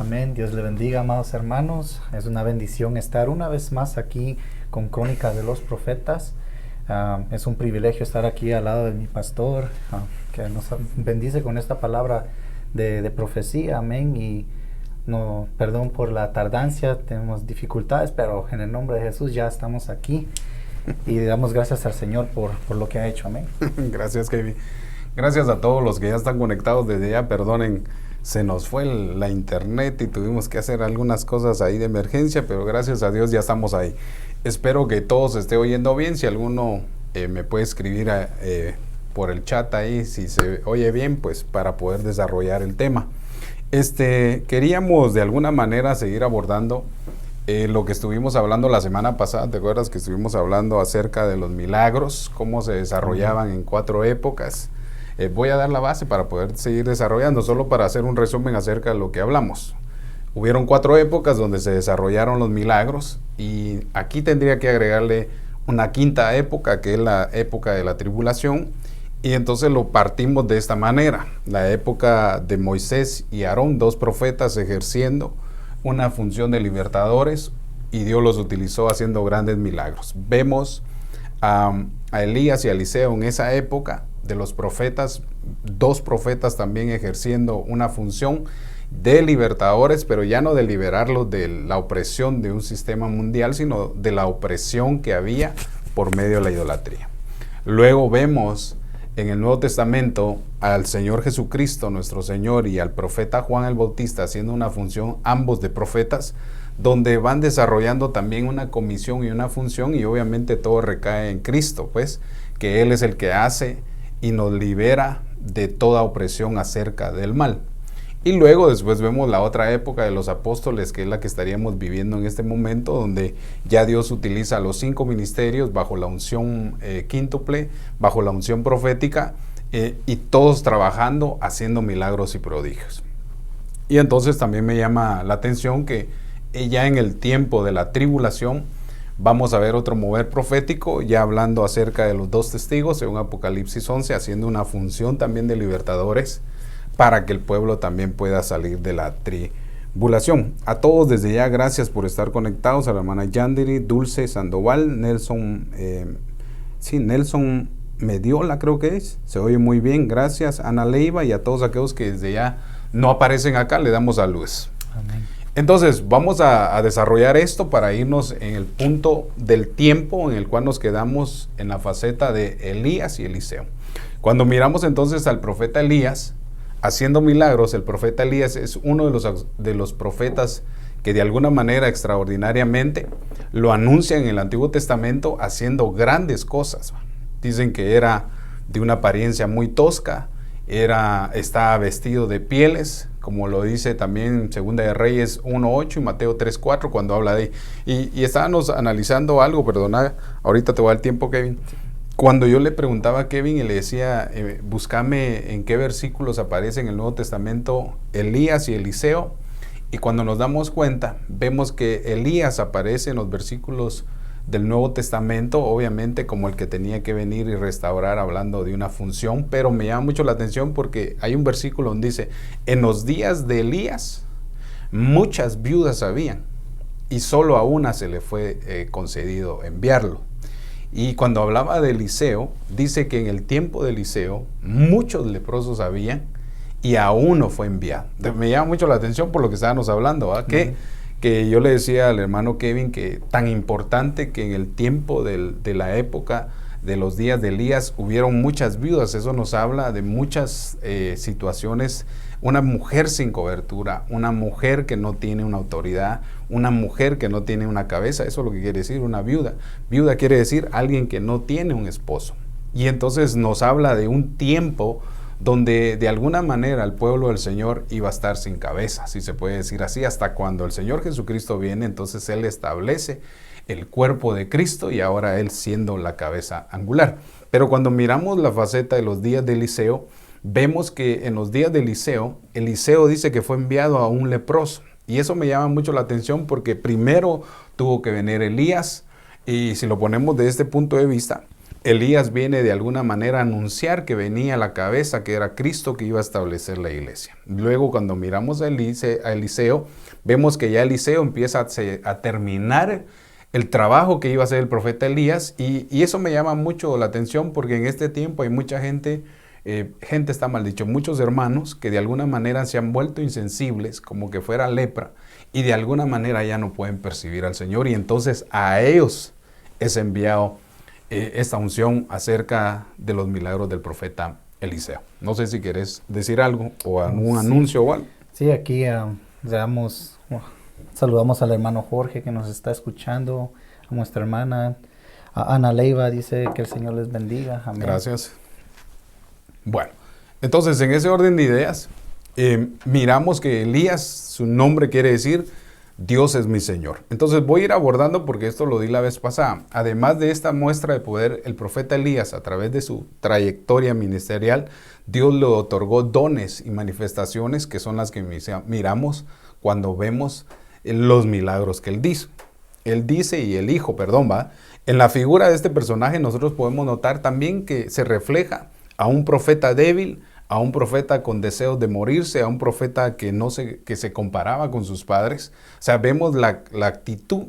Amén. Dios le bendiga, amados hermanos. Es una bendición estar una vez más aquí con Crónicas de los Profetas. Es un privilegio estar aquí al lado de mi pastor, que nos bendice con esta palabra de profecía. Amén. Y no, perdón por la tardancia, tenemos dificultades, pero en el nombre de Jesús ya estamos aquí. Y damos gracias al Señor por lo que ha hecho. Amén. Gracias, Kevin. Gracias a todos los que ya están conectados desde ya. Perdonen, se nos fue la internet y tuvimos que hacer algunas cosas ahí de emergencia, pero gracias a Dios ya estamos ahí. Espero que todos se esté oyendo bien. Si alguno me puede escribir por el chat ahí, si se oye bien, pues para poder desarrollar el tema. Queríamos de alguna manera seguir abordando lo que estuvimos hablando la semana pasada. ¿Te acuerdas que estuvimos hablando acerca de los milagros, cómo se desarrollaban en 4 épocas? Voy a dar la base para poder seguir desarrollando, solo para hacer un resumen acerca de lo que hablamos. Hubieron 4 épocas donde se desarrollaron los milagros, y aquí tendría que agregarle una 5ª época, que es la época de la tribulación, y entonces lo partimos de esta manera: la época de Moisés y Aarón, 2 profetas ejerciendo una función de libertadores, y Dios los utilizó haciendo grandes milagros. Vemos a Elías y a Eliseo en esa época de los profetas, 2 profetas también ejerciendo una función de libertadores, pero ya no de liberarlos de la opresión de un sistema mundial, sino de la opresión que había por medio de la idolatría. Luego vemos en el Nuevo Testamento al Señor Jesucristo, nuestro Señor, y al profeta Juan el Bautista haciendo una función, ambos de profetas, donde van desarrollando también una comisión y una función, y obviamente todo recae en Cristo, pues, que Él es el que hace y nos libera de toda opresión acerca del mal. Y luego después vemos la otra época de los apóstoles, que es la que estaríamos viviendo en este momento, donde ya Dios utiliza los 5 ministerios bajo la unción quíntuple, bajo la unción profética, y todos trabajando, haciendo milagros y prodigios. Y entonces también me llama la atención que ya en el tiempo de la tribulación vamos a ver otro mover profético, ya hablando acerca de los 2 testigos, según Apocalipsis 11, haciendo una función también de libertadores, para que el pueblo también pueda salir de la tribulación. A todos desde ya, gracias por estar conectados. A la hermana Yandiri, Dulce Sandoval, Nelson Mediola, creo que es, se oye muy bien, gracias. Ana Leiva, y a todos aquellos que desde ya no aparecen acá, le damos saludos. Amén. Entonces, vamos a desarrollar esto para irnos en el punto del tiempo en el cual nos quedamos en la faceta de Elías y Eliseo. Cuando miramos entonces al profeta Elías haciendo milagros, el profeta Elías es uno de los profetas que de alguna manera extraordinariamente lo anuncian en el Antiguo Testamento haciendo grandes cosas. Dicen que era de una apariencia muy tosca, estaba vestido de pieles, como lo dice también Segunda de Reyes 1.8 y Mateo 3.4 cuando habla de... Y estábamos analizando algo, perdona, ahorita te voy a dar el tiempo, Kevin. Cuando yo le preguntaba a Kevin y le decía, búscame en qué versículos aparece en el Nuevo Testamento Elías y Eliseo, y cuando nos damos cuenta, vemos que Elías aparece en los versículos del Nuevo Testamento, obviamente como el que tenía que venir y restaurar, hablando de una función, pero me llama mucho la atención porque hay un versículo donde dice, en los días de Elías, muchas viudas habían, y solo a una se le fue concedido enviarlo. Y cuando hablaba de Eliseo, dice que en el tiempo de Eliseo, muchos leprosos habían, y a uno fue enviado. Me llama mucho la atención por lo que estábamos hablando, ¿verdad? Que yo le decía al hermano Kevin que tan importante que en el tiempo de la época de los días de Elías hubieron muchas viudas. Eso nos habla de muchas situaciones. Una mujer sin cobertura, una mujer que no tiene una autoridad, una mujer que no tiene una cabeza. Eso es lo que quiere decir una viuda. Viuda quiere decir alguien que no tiene un esposo. Y entonces nos habla de un tiempo donde de alguna manera el pueblo del Señor iba a estar sin cabeza, si se puede decir así, hasta cuando el Señor Jesucristo viene. Entonces Él establece el cuerpo de Cristo, y ahora Él siendo la cabeza angular. Pero cuando miramos la faceta de los días de Eliseo, vemos que en los días de Eliseo dice que fue enviado a un leproso, y eso me llama mucho la atención porque primero tuvo que venir Elías, y si lo ponemos de este punto de vista, Elías viene de alguna manera a anunciar que venía a la cabeza, que era Cristo que iba a establecer la iglesia. Luego, cuando miramos a Eliseo, vemos que ya Eliseo empieza a terminar el trabajo que iba a hacer el profeta Elías, y eso me llama mucho la atención porque en este tiempo hay mucha gente está mal dicho, muchos hermanos que de alguna manera se han vuelto insensibles, como que fuera lepra, y de alguna manera ya no pueden percibir al Señor, y entonces a ellos es enviado esta unción acerca de los milagros del profeta Eliseo. No sé si quieres decir algo o algún anuncio o algo. Sí, aquí saludamos al hermano Jorge que nos está escuchando, a nuestra hermana, a Ana Leiva, dice que el Señor les bendiga. Amén. Gracias. Bueno, entonces en ese orden de ideas, miramos que Elías, su nombre quiere decir Dios es mi Señor. Entonces voy a ir abordando, porque esto lo di la vez pasada. Además de esta muestra de poder, el profeta Elías, a través de su trayectoria ministerial, Dios le otorgó dones y manifestaciones que son las que miramos cuando vemos los milagros que él dice. En la figura de este personaje nosotros podemos notar también que se refleja a un profeta débil, a un profeta con deseos de morirse, a un profeta que se comparaba con sus padres. O sea, vemos la actitud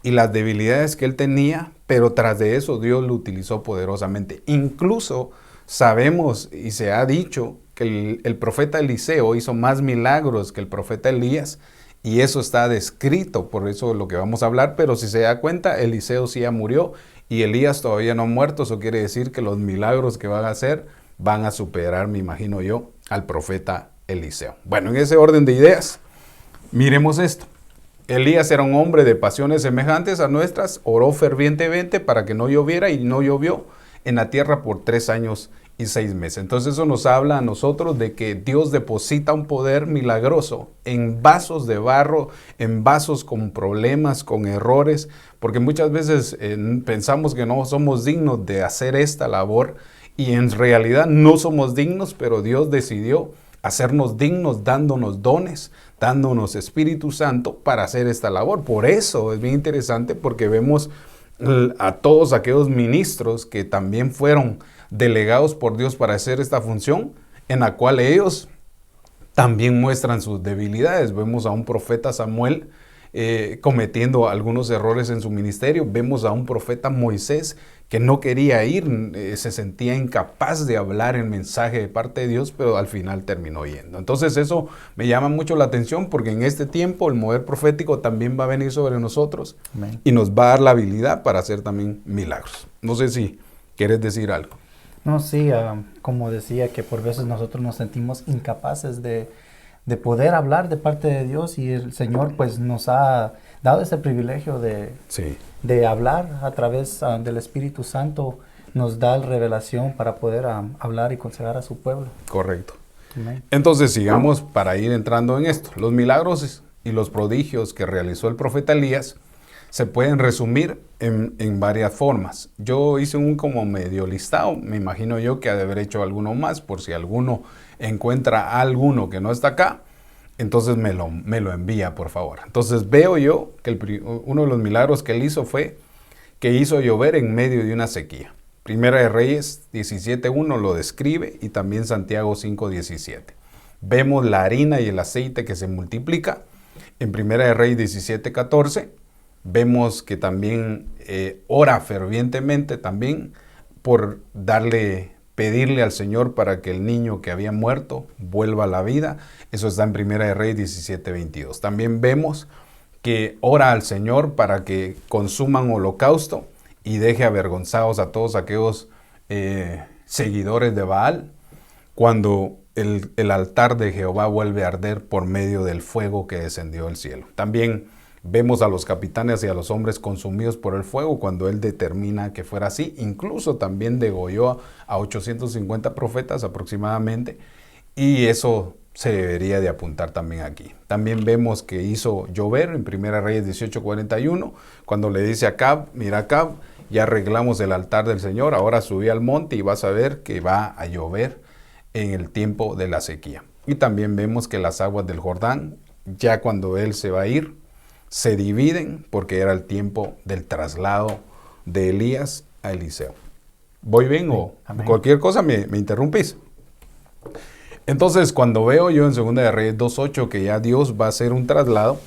y las debilidades que él tenía, pero tras de eso Dios lo utilizó poderosamente. Incluso sabemos y se ha dicho que el profeta Eliseo hizo más milagros que el profeta Elías, y eso está descrito, por eso es lo que vamos a hablar. Pero si se da cuenta, Eliseo sí ya murió y Elías todavía no ha muerto. Eso quiere decir que los milagros que van a hacer van a superar, me imagino yo, al profeta Eliseo. Bueno, en ese orden de ideas, miremos esto. Elías era un hombre de pasiones semejantes a nuestras, oró fervientemente para que no lloviera y no llovió en la tierra por 3 años y 6 meses. Entonces eso nos habla a nosotros de que Dios deposita un poder milagroso en vasos de barro, en vasos con problemas, con errores, porque muchas veces pensamos que no somos dignos de hacer esta labor, y en realidad no somos dignos, pero Dios decidió hacernos dignos dándonos dones, dándonos Espíritu Santo para hacer esta labor. Por eso es bien interesante, porque vemos a todos aquellos ministros que también fueron delegados por Dios para hacer esta función, en la cual ellos también muestran sus debilidades. Vemos a un profeta Samuel cometiendo algunos errores en su ministerio. Vemos a un profeta Moisés que no quería ir, se sentía incapaz de hablar el mensaje de parte de Dios, pero al final terminó yendo. Entonces eso me llama mucho la atención, porque en este tiempo el mover profético también va a venir sobre nosotros. Amén. Y nos va a dar la habilidad para hacer también milagros. No sé si quieres decir algo. No, sí, como decía, que por veces nosotros nos sentimos incapaces de poder hablar de parte de Dios, y el Señor pues nos ha dado ese privilegio de hablar a través del Espíritu Santo. Nos da la revelación para poder hablar y aconsejar a su pueblo. Correcto. Amén. Entonces sigamos para ir entrando en esto. Los milagros y los prodigios que realizó el profeta Elías se pueden resumir en varias formas. Yo hice un como medio listado, me imagino yo que ha de haber hecho alguno más, por si alguno encuentra alguno que no está acá, entonces me lo envía, por favor. Entonces veo yo que uno de los milagros que él hizo fue que hizo llover en medio de una sequía. Primera de Reyes 17:1 lo describe, y también Santiago 5:17. Vemos la harina y el aceite que se multiplica. En Primera de Reyes 17:14 vemos que también ora fervientemente también por pedirle al Señor para que el niño que había muerto vuelva a la vida. Eso está en Primera de Reyes 17:22. También vemos que ora al Señor para que consuman holocausto y deje avergonzados a todos aquellos seguidores de Baal, cuando el altar de Jehová vuelve a arder por medio del fuego que descendió del cielo. También vemos a los capitanes y a los hombres consumidos por el fuego cuando él determina que fuera así. Incluso también degolló a 850 profetas aproximadamente, y eso se debería de apuntar también aquí. También vemos que hizo llover en Primera Reyes 18:41, cuando le dice a Acab: mira, Acab, ya arreglamos el altar del Señor, ahora subí al monte y vas a ver que va a llover en el tiempo de la sequía. Y también vemos que las aguas del Jordán, ya cuando él se va a ir, se dividen, porque era el tiempo del traslado de Elías a Eliseo. ¿Voy bien o cualquier cosa me interrumpís? Entonces, cuando veo yo en 2 de Reyes 2.8 que ya Dios va a hacer un traslado,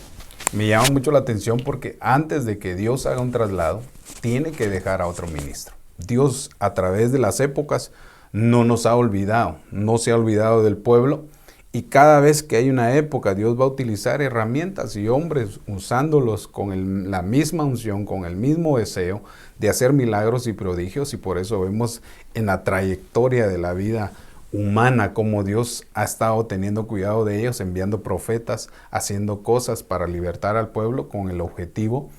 me llama mucho la atención porque antes de que Dios haga un traslado, tiene que dejar a otro ministro. Dios, a través de las épocas, no nos ha olvidado, no se ha olvidado del pueblo. Y cada vez que hay una época, Dios va a utilizar herramientas y hombres usándolos con la misma unción, con el mismo deseo de hacer milagros y prodigios. Y por eso vemos en la trayectoria de la vida humana como Dios ha estado teniendo cuidado de ellos, enviando profetas, haciendo cosas para libertar al pueblo con el objetivo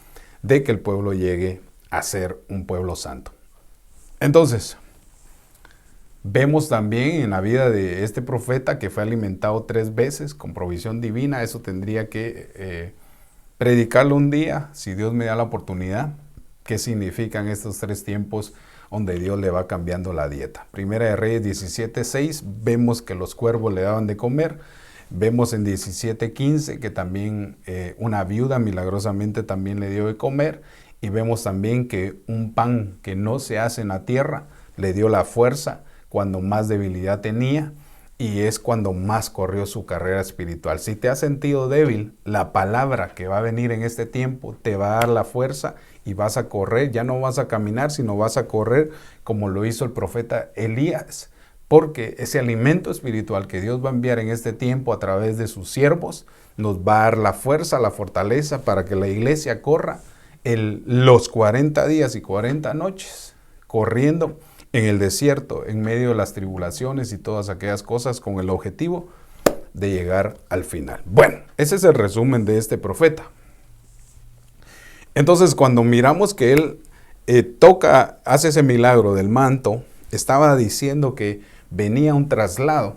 de que el pueblo llegue a ser un pueblo santo. Entonces, vemos también en la vida de este profeta que fue alimentado 3 veces con provisión divina. Eso tendría que predicarlo un día, si Dios me da la oportunidad. ¿Qué significan estos 3 tiempos donde Dios le va cambiando la dieta? Primera de Reyes 17.6, vemos que los cuervos le daban de comer. Vemos en 17.15 que también una viuda milagrosamente también le dio de comer. Y vemos también que un pan que no se hace en la tierra le dio la fuerza cuando más debilidad tenía, y es cuando más corrió su carrera espiritual. Si te has sentido débil, la palabra que va a venir en este tiempo te va a dar la fuerza y vas a correr. Ya no vas a caminar, sino vas a correr como lo hizo el profeta Elías, porque ese alimento espiritual que Dios va a enviar en este tiempo a través de sus siervos nos va a dar la fuerza, la fortaleza para que la iglesia corra los 40 días y 40 noches corriendo en el desierto, en medio de las tribulaciones y todas aquellas cosas, con el objetivo de llegar al final. Bueno, ese es el resumen de este profeta. Entonces, cuando miramos que él hace ese milagro del manto, estaba diciendo que venía un traslado.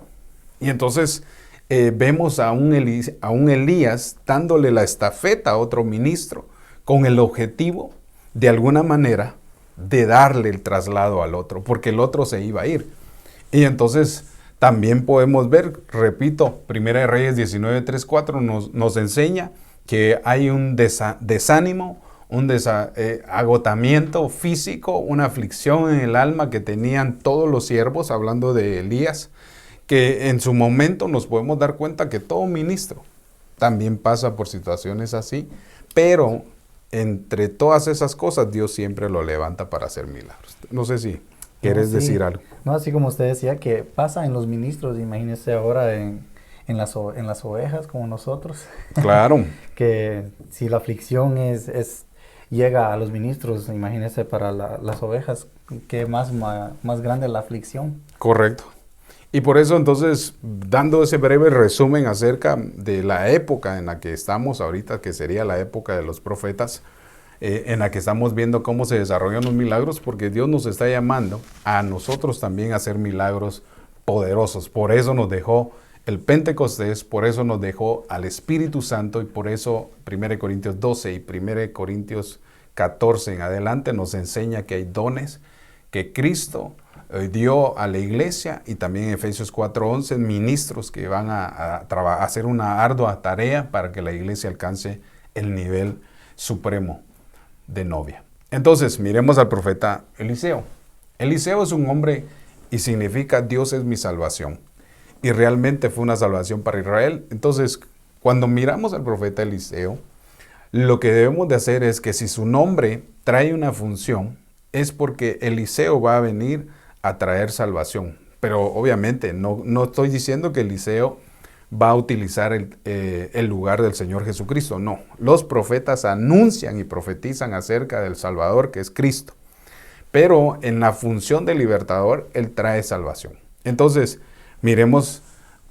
Y entonces vemos a un Elías dándole la estafeta a otro ministro con el objetivo, de alguna manera, de darle el traslado al otro, porque el otro se iba a ir. Y entonces también podemos ver, repito, Primera de Reyes 19.3.4 nos enseña que hay un desánimo, un agotamiento físico, una aflicción en el alma que tenían todos los siervos, hablando de Elías, que en su momento nos podemos dar cuenta que todo ministro también pasa por situaciones así, pero entre todas esas cosas, Dios siempre lo levanta para hacer milagros. No sé si quieres decir algo. No, así como usted decía, que pasa en los ministros, imagínese ahora en las ovejas como nosotros. Claro. Que si la aflicción llega a los ministros, imagínese para las ovejas, que más grande la aflicción. Correcto. Y por eso entonces, dando ese breve resumen acerca de la época en la que estamos ahorita, que sería la época de los profetas, en la que estamos viendo cómo se desarrollan los milagros, porque Dios nos está llamando a nosotros también a hacer milagros poderosos. Por eso nos dejó el Pentecostés, por eso nos dejó al Espíritu Santo, y por eso 1 Corintios 12 y 1 Corintios 14 en adelante nos enseña que hay dones que Cristo dio a la iglesia, y también en Efesios 4:11, ministros que van a hacer una ardua tarea para que la iglesia alcance el nivel supremo de novia. Entonces, miremos al profeta Eliseo. Eliseo es un hombre y significa Dios es mi salvación. Y realmente fue una salvación para Israel. Entonces, cuando miramos al profeta Eliseo, lo que debemos de hacer es que si su nombre trae una función, es porque Eliseo va a venir a traer salvación. Pero obviamente no estoy diciendo que Eliseo va a utilizar el lugar del Señor Jesucristo. No, los profetas anuncian y profetizan acerca del Salvador, que es Cristo. Pero en la función de libertador, Él trae salvación. Entonces, miremos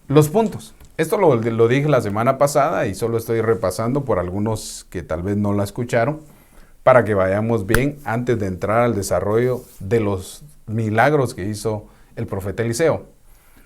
los puntos. Esto lo dije la semana pasada y solo estoy repasando por algunos que tal vez no la escucharon, para que vayamos bien antes de entrar al desarrollo de los milagros que hizo el profeta Eliseo.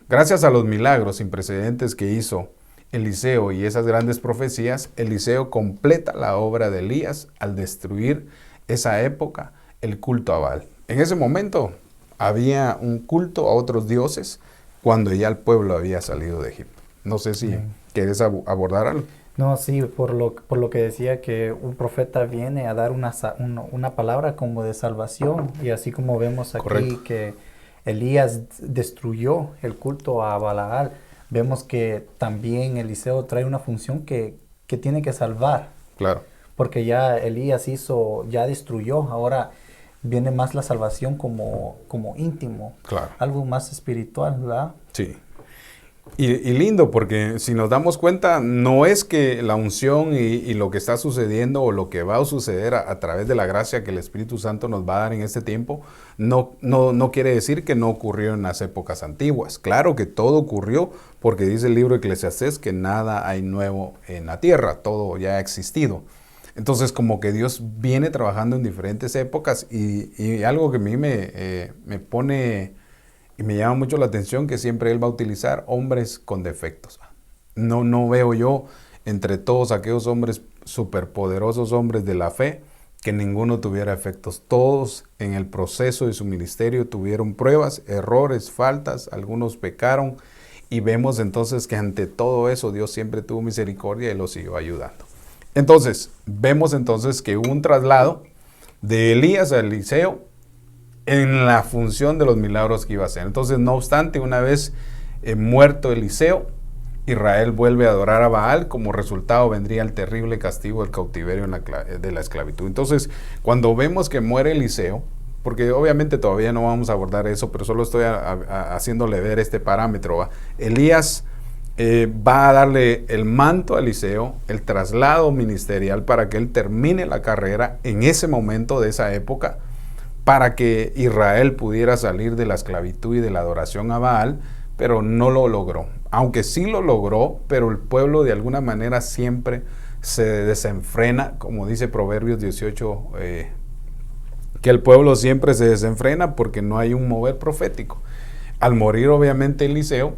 Gracias a los milagros sin precedentes que hizo Eliseo y esas grandes profecías, Eliseo completa la obra de Elías al destruir esa época el culto a Baal. En ese momento había un culto a otros dioses cuando ya el pueblo había salido de Egipto. No sé si quieres abordar algo. No, sí, por lo que decía que un profeta viene a dar una palabra como de salvación, y así como vemos aquí Correcto. que Elías destruyó el culto a Balaal, vemos que también Eliseo trae una función que tiene que salvar, Claro, porque ya Elías ya destruyó, ahora viene más la salvación como íntimo, claro. algo más espiritual, ¿verdad? Sí. Y lindo, porque si nos damos cuenta, no es que la unción y lo que está sucediendo o lo que va a suceder a través de la gracia que el Espíritu Santo nos va a dar en este tiempo, no quiere decir que no ocurrió en las épocas antiguas. Claro que todo ocurrió, porque dice el libro de Eclesiastés que nada hay nuevo en la tierra, todo ya ha existido. Entonces, como que Dios viene trabajando en diferentes épocas y algo que a mí me pone y me llama mucho la atención que siempre Él va a utilizar hombres con defectos. No veo yo entre todos aquellos hombres superpoderosos, hombres de la fe, que ninguno tuviera efectos. Todos en el proceso de su ministerio tuvieron pruebas, errores, faltas, algunos pecaron y vemos entonces que ante todo eso Dios siempre tuvo misericordia y los siguió ayudando. Entonces, vemos entonces que hubo un traslado de Elías a Eliseo en la función de los milagros que iba a hacer. Entonces, no obstante, una vez muerto Eliseo, Israel vuelve a adorar a Baal. Como resultado vendría el terrible castigo del cautiverio de la esclavitud. Entonces, cuando vemos que muere Eliseo, porque obviamente todavía no vamos a abordar eso, pero solo estoy haciéndole ver este parámetro, ¿va? Elías va a darle el manto a Eliseo, el traslado ministerial para que él termine la carrera en ese momento de esa época, para que Israel pudiera salir de la esclavitud y de la adoración a Baal, pero no lo logró. Aunque sí lo logró, pero el pueblo de alguna manera siempre se desenfrena, como dice Proverbios 18, que el pueblo siempre se desenfrena porque no hay un mover profético. Al morir obviamente Eliseo,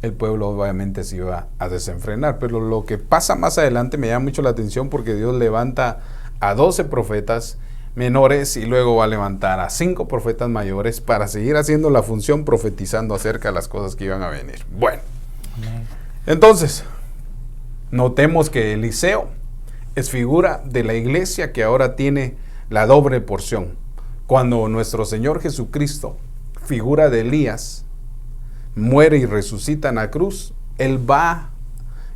el pueblo obviamente se iba a desenfrenar, pero lo que pasa más adelante me llama mucho la atención porque Dios levanta a 12 profetas menores y luego va a levantar a 5 profetas mayores para seguir haciendo la función profetizando acerca de las cosas que iban a venir. Bueno, entonces, notemos que Eliseo es figura de la iglesia que ahora tiene la doble porción. Cuando nuestro Señor Jesucristo, figura de Elías, muere y resucita en la cruz, Él va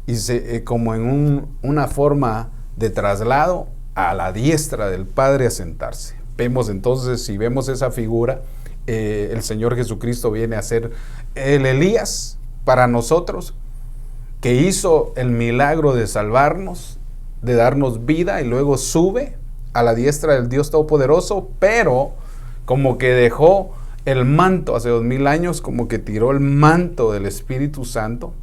y como en una forma de traslado a la diestra del Padre a sentarse. Vemos entonces, si vemos esa figura, el Señor Jesucristo viene a ser el Elías para nosotros, que hizo el milagro de salvarnos, de darnos vida y luego sube a la diestra del Dios Todopoderoso, pero como que dejó el manto hace 2000 años, como que tiró el manto del Espíritu Santo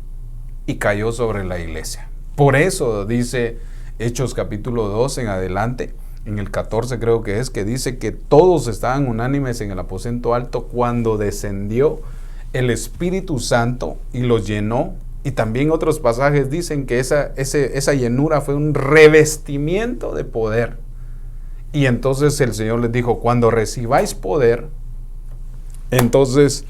y cayó sobre la iglesia. Por eso dice Hechos capítulo 2 en adelante, en el 14 creo que es, que dice que todos estaban unánimes en el aposento alto cuando descendió el Espíritu Santo y los llenó. Y también otros pasajes dicen que esa llenura fue un revestimiento de poder. Y entonces el Señor les dijo, cuando recibáis poder, entonces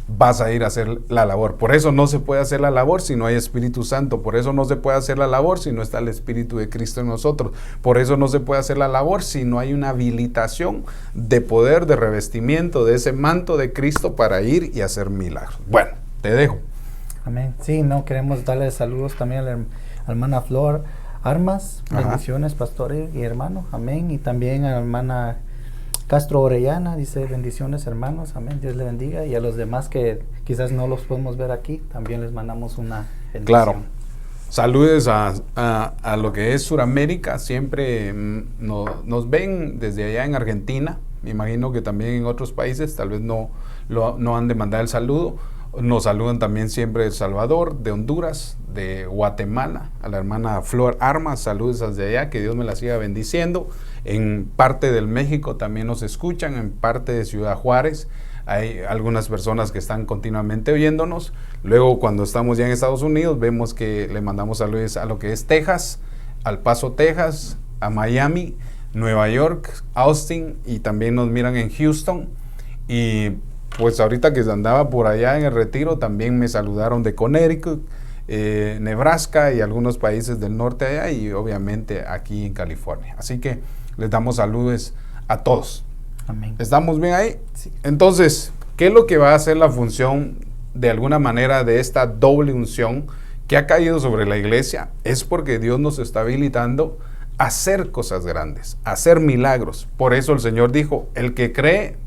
vas a ir a hacer la labor. Por eso no se puede hacer la labor si no hay Espíritu Santo. Por eso no se puede hacer la labor si no está el Espíritu de Cristo en nosotros. Por eso no se puede hacer la labor si no hay una habilitación de poder, de revestimiento, de ese manto de Cristo para ir y hacer milagros. Bueno, te dejo. Amén. Sí, no, queremos darle saludos también a la hermana Flor Armas. Bendiciones, pastores y hermanos. Amén. Y también a la hermana Castro Orellana, dice bendiciones hermanos, amén, Dios le bendiga. Y a los demás que quizás no los podemos ver aquí, también les mandamos una bendición. Claro, saludes a lo que es Suramérica, siempre nos ven desde allá en Argentina, me imagino que también en otros países, tal vez no han de mandar el saludo. Nos saludan también siempre de El Salvador, de Honduras, de Guatemala, a la hermana Flor Armas, saludos desde allá, que Dios me la siga bendiciendo. En parte del México también nos escuchan, en parte de Ciudad Juárez, hay algunas personas que están continuamente oyéndonos. Luego cuando estamos ya en Estados Unidos, vemos que le mandamos saludos a lo que es Texas, al Paso, Texas, a Miami, Nueva York, Austin, y también nos miran en Houston. Y pues ahorita que andaba por allá en el retiro, también me saludaron de Connecticut, Nebraska y algunos países del norte allá, y obviamente aquí en California. Así que les damos saludos a todos. Amén. ¿Estamos bien ahí? Sí. Entonces, ¿qué es lo que va a hacer la función de alguna manera de esta doble unción que ha caído sobre la iglesia? Es porque Dios nos está habilitando a hacer cosas grandes, a hacer milagros. Por eso el Señor dijo, el que cree,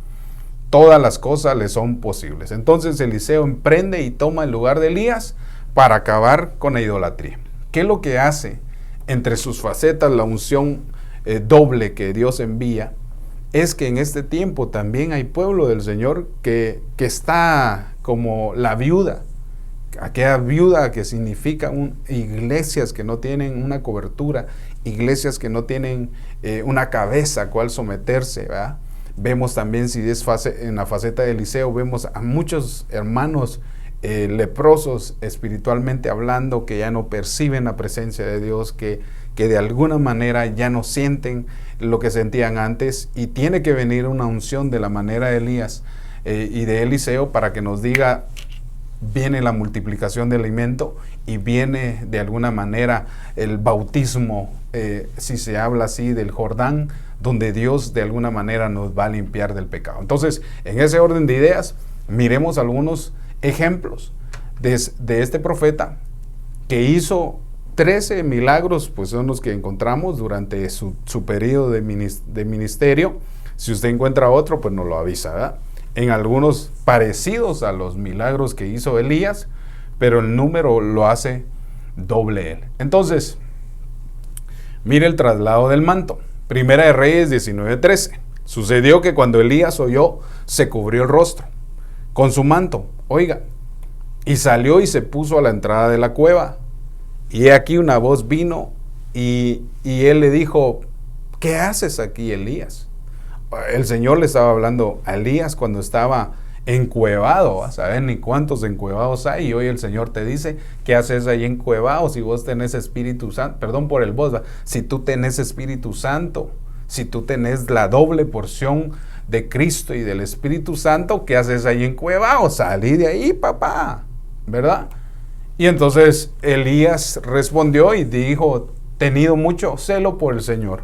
todas las cosas le son posibles. Entonces Eliseo emprende y toma el lugar de Elías para acabar con la idolatría. ¿Qué es lo que hace entre sus facetas la unción doble que Dios envía? Es que en este tiempo también hay pueblo del Señor que está como la viuda, aquella viuda que significa iglesias que no tienen una cobertura, iglesias que no tienen una cabeza a cual someterse, ¿verdad? Vemos también, si es en la faceta de Eliseo, vemos a muchos hermanos leprosos espiritualmente hablando, que ya no perciben la presencia de Dios, que de alguna manera ya no sienten lo que sentían antes, y tiene que venir una unción de la manera de Elías y de Eliseo para que nos diga, viene la multiplicación del alimento y viene de alguna manera el bautismo, si se habla así, del Jordán, donde Dios de alguna manera nos va a limpiar del pecado. Entonces, en ese orden de ideas, miremos algunos ejemplos de este profeta que hizo 13 milagros, pues son los que encontramos durante su periodo de ministerio. Si usted encuentra otro, pues nos lo avisa, ¿verdad? En algunos parecidos a los milagros que hizo Elías, pero el número lo hace doble él. Entonces, mire el traslado del manto. Primera de Reyes 19:13. Sucedió que cuando Elías oyó, se cubrió el rostro con su manto, oiga, y salió y se puso a la entrada de la cueva. Y aquí una voz vino y él le dijo, ¿qué haces aquí, Elías? El Señor le estaba hablando a Elías cuando estaba encuevado, a saber ni cuántos encuevados hay, y hoy el Señor te dice, ¿qué haces ahí encuevado si vos tenés Espíritu Santo? Perdón por el vos, si tú tenés Espíritu Santo, si tú tenés la doble porción de Cristo y del Espíritu Santo, ¿qué haces ahí encuevado? Salí de ahí, papá, ¿verdad? Y entonces Elías respondió y dijo, tenido mucho celo por el Señor,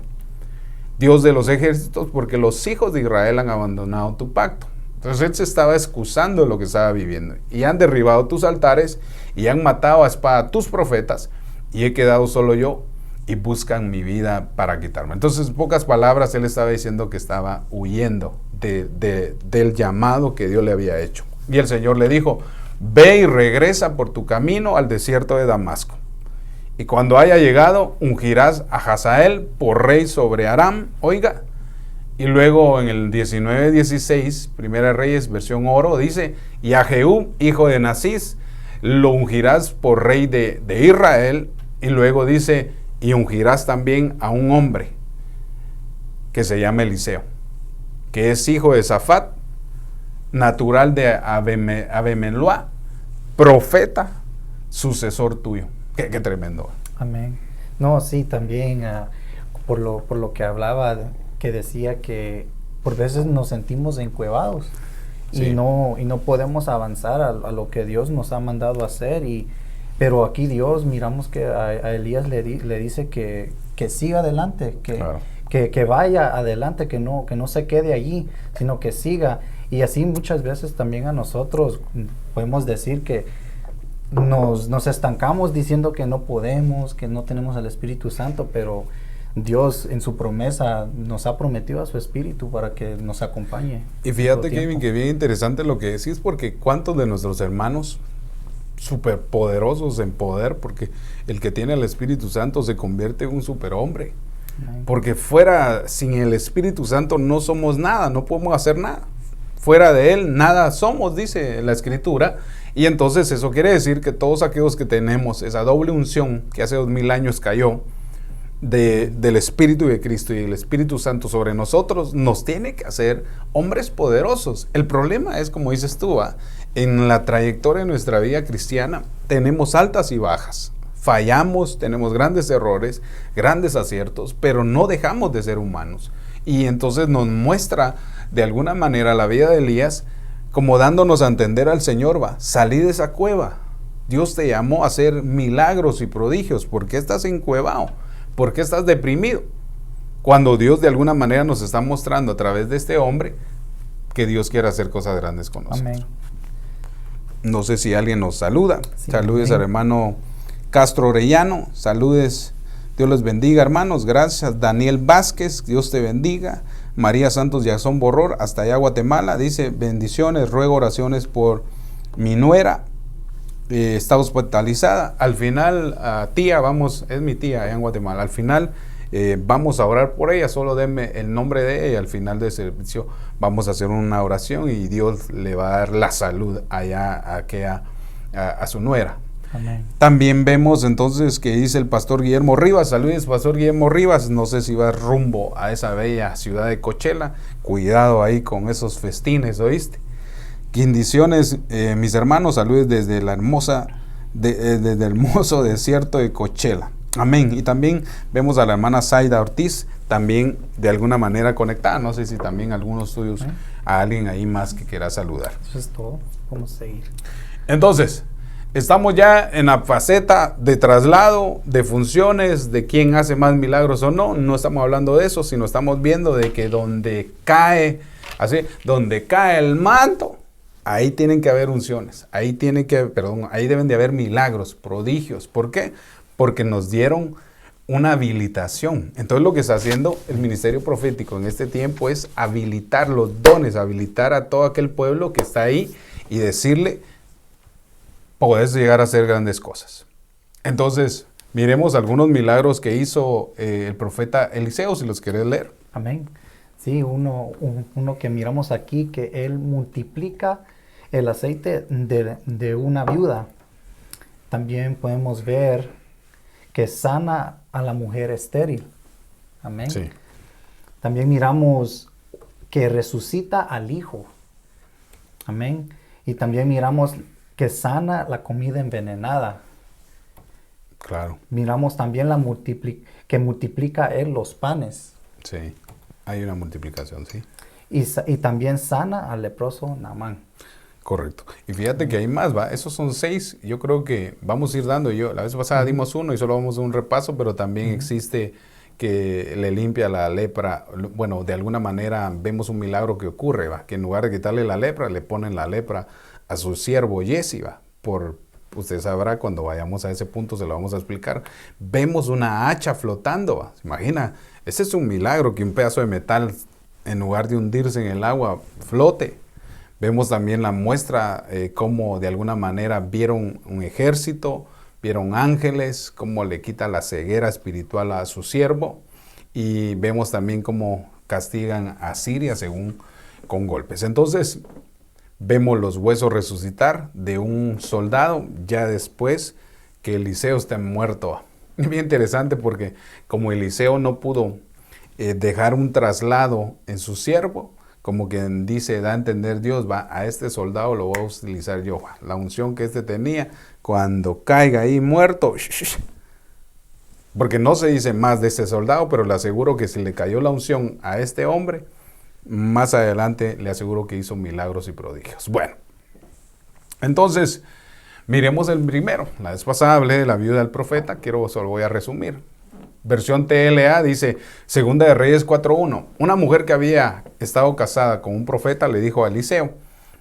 Dios de los ejércitos, porque los hijos de Israel han abandonado tu pacto. Entonces él se estaba excusando de lo que estaba viviendo. Y han derribado tus altares y han matado a espada a tus profetas, y he quedado solo yo, y buscan mi vida para quitarme. Entonces, en pocas palabras, él estaba diciendo que estaba huyendo del llamado que Dios le había hecho. Y el Señor le dijo, ve y regresa por tu camino al desierto de Damasco. Y cuando haya llegado, ungirás a Hazael por rey sobre Aram. Oiga. Y luego en el 19:16, Primera Reyes, versión oro, dice, y a Jehú, hijo de Nasís, lo ungirás por rey de Israel. Y luego dice, y ungirás también a un hombre que se llama Eliseo, que es hijo de Safat, natural de Abimelúa, profeta, sucesor tuyo. Qué tremendo. Amén. No, sí, también por lo que hablaba, que decía que por veces nos sentimos encuevados, sí, y no podemos avanzar a lo que Dios nos ha mandado a hacer. Pero aquí Dios, miramos que a Elías le dice que siga adelante, claro, que vaya adelante, que no se quede allí, sino que siga. Y así muchas veces también a nosotros podemos decir que nos estancamos diciendo que no podemos, que no tenemos el Espíritu Santo, pero Dios en su promesa nos ha prometido a su Espíritu para que nos acompañe. Y fíjate, Kevin, que bien interesante lo que decís, porque cuántos de nuestros hermanos superpoderosos en poder, porque el que tiene el Espíritu Santo se convierte en un superhombre. Porque sin el Espíritu Santo no somos nada, no podemos hacer nada. Fuera de Él nada somos, dice la Escritura. Y entonces eso quiere decir que todos aquellos que tenemos esa doble unción que hace 2000 años cayó del Espíritu de Cristo y el Espíritu Santo sobre nosotros, nos tiene que hacer hombres poderosos. El problema es, como dices tú, en la trayectoria de nuestra vida cristiana tenemos altas y bajas, fallamos, tenemos grandes errores, grandes aciertos, pero no dejamos de ser humanos. Y entonces nos muestra de alguna manera la vida de Elías como dándonos a entender al Señor, salí de esa cueva, Dios te llamó a hacer milagros y prodigios. ¿Por qué estás encuevado? ¿Por qué estás deprimido? Cuando Dios de alguna manera nos está mostrando a través de este hombre que Dios quiere hacer cosas grandes con nosotros. Amén. No sé si alguien nos saluda. Sí, Saludes amén. al hermano Castro Orellano. Saludes. Dios les bendiga, hermanos. Gracias. Daniel Vázquez, Dios te bendiga. María Santos Yazón Borror, hasta allá Guatemala. Dice, bendiciones, ruego oraciones por mi nuera. Está hospitalizada. Al final, tía, vamos, es mi tía allá en Guatemala. Al final, vamos a orar por ella. Solo denme el nombre de ella. Al final del servicio vamos a hacer una oración y Dios le va a dar la salud allá a su nuera. Amén. También vemos entonces que dice el pastor Guillermo Rivas. Saludos, pastor Guillermo Rivas. No sé si va rumbo a esa bella ciudad de Coachella. Cuidado ahí con esos festines, ¿oíste? Bendiciones, mis hermanos. Saludos desde la desde el hermoso desierto de Coachella. Amén. Y también vemos a la hermana Zaida Ortiz, también de alguna manera conectada. No sé si también algunos tuyos, a alguien ahí más que quiera saludar. Eso es todo. Vamos a seguir. Entonces, estamos ya en la faceta de traslado, de funciones, de quién hace más milagros o no. No estamos hablando de eso, sino estamos viendo de que donde cae el manto, ahí tienen que haber unciones. Ahí deben de haber milagros, prodigios. ¿Por qué? Porque nos dieron una habilitación. Entonces lo que está haciendo el ministerio profético en este tiempo es habilitar los dones, habilitar a todo aquel pueblo que está ahí y decirle, podés llegar a hacer grandes cosas. Entonces, miremos algunos milagros que hizo el profeta Eliseo, si los querés leer. Amén. Sí, uno que miramos aquí, que él multiplica el aceite de una viuda. También podemos ver que sana a la mujer estéril. Amén. Sí. También miramos que resucita al hijo. Amén. Y también miramos que sana la comida envenenada. Claro. Miramos también que multiplica él los panes. Sí, hay una multiplicación, sí. Y también sana al leproso Naamán. Correcto. Y fíjate que hay más, ¿va? Esos son 6. Yo creo que vamos a ir dando. La vez pasada dimos uno y solo vamos a un repaso, pero también existe que le limpia la lepra. Bueno, de alguna manera vemos un milagro que ocurre, ¿va? Que en lugar de quitarle la lepra, le ponen la lepra a su siervo Jesse, ¿va? Usted sabrá cuando vayamos a ese punto, se lo vamos a explicar. Vemos una hacha flotando, ¿va? ¿Se imagina? Ese es un milagro, que un pedazo de metal, en lugar de hundirse en el agua, flote. Vemos también la muestra, cómo de alguna manera vieron un ejército, vieron ángeles, cómo le quita la ceguera espiritual a su siervo. Y vemos también cómo castigan a Siria con golpes. Entonces, vemos los huesos resucitar de un soldado ya después que Eliseo está muerto. Es bien interesante porque como Eliseo no pudo dejar un traslado en su siervo, como quien dice, da a entender Dios, va, a este soldado lo voy a utilizar yo. La unción que tenía, cuando caiga ahí muerto, porque no se dice más de este soldado, pero le aseguro que si le cayó la unción a este hombre, más adelante le aseguro que hizo milagros y prodigios. Bueno, entonces, miremos el primero. La vez pasada hablé de la viuda del profeta, solo voy a resumir. Versión TLA dice, Segunda de Reyes 4.1. Una mujer que había estado casada con un profeta le dijo a Eliseo,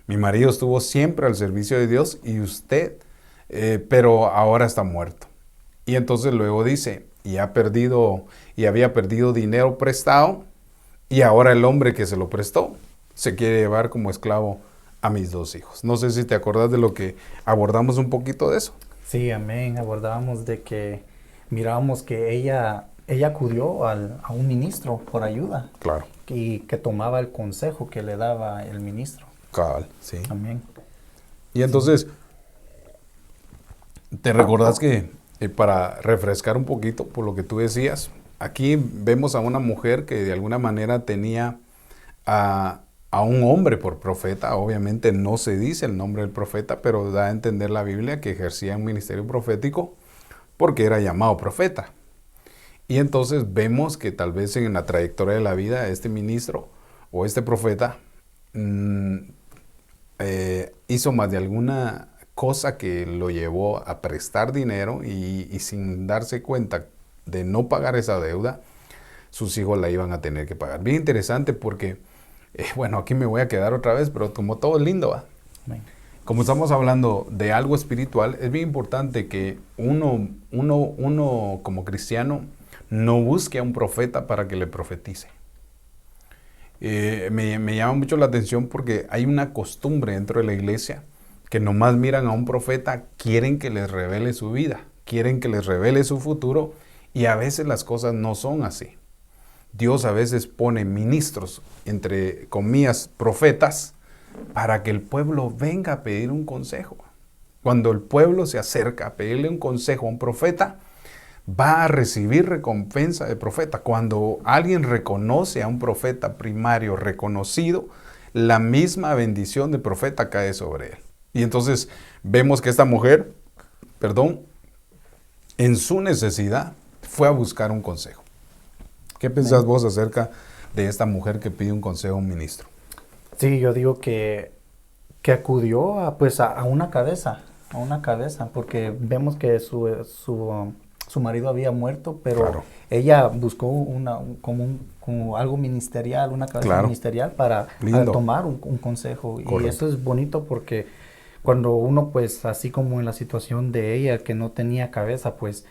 mi marido estuvo siempre al servicio de Dios y usted, pero ahora está muerto. Y entonces luego dice, y había perdido dinero prestado, y ahora el hombre que se lo prestó se quiere llevar como esclavo a mis 2 hijos. No sé si te acordás de lo que abordamos un poquito de eso. Sí, amén. Abordábamos de que mirábamos que ella acudió a un ministro por ayuda. Claro. Y que tomaba el consejo que le daba el ministro. Cabal, sí. Amén. Y entonces, ¿te recordás que para refrescar un poquito por lo que tú decías, aquí vemos a una mujer que de alguna manera tenía a un hombre por profeta? Obviamente no se dice el nombre del profeta, pero da a entender la Biblia que ejercía un ministerio profético porque era llamado profeta. Y entonces vemos que tal vez en la trayectoria de la vida este ministro o este profeta hizo más de alguna cosa que lo llevó a prestar dinero y sin darse cuenta de no pagar esa deuda, sus hijos la iban a tener que pagar. Bien interesante porque, bueno, aquí me voy a quedar otra vez, pero como todo es lindo, ¿va? Amén. Como estamos hablando de algo espiritual, es bien importante que uno como cristiano no busque a un profeta para que le profetice. Me llama mucho la atención porque hay una costumbre dentro de la iglesia que nomás miran a un profeta, quieren que les revele su vida, quieren que les revele su futuro, y a veces las cosas no son así. Dios a veces pone ministros, entre comillas, profetas, para que el pueblo venga a pedir un consejo. Cuando el pueblo se acerca a pedirle un consejo a un profeta, va a recibir recompensa de profeta. Cuando alguien reconoce a un profeta primario reconocido, la misma bendición de profeta cae sobre él. Y entonces vemos que esta mujer, en su necesidad, fue a buscar un consejo. ¿Qué pensás vos acerca de esta mujer que pide un consejo a un ministro? Sí, yo digo que acudió a una cabeza, porque vemos que su marido había muerto, pero Claro. ella buscó como algo ministerial, una cabeza Claro. ministerial para Lindo. tomar un consejo. Y Correcto. eso es bonito porque cuando uno, pues así como en la situación de ella, que no tenía cabeza, pues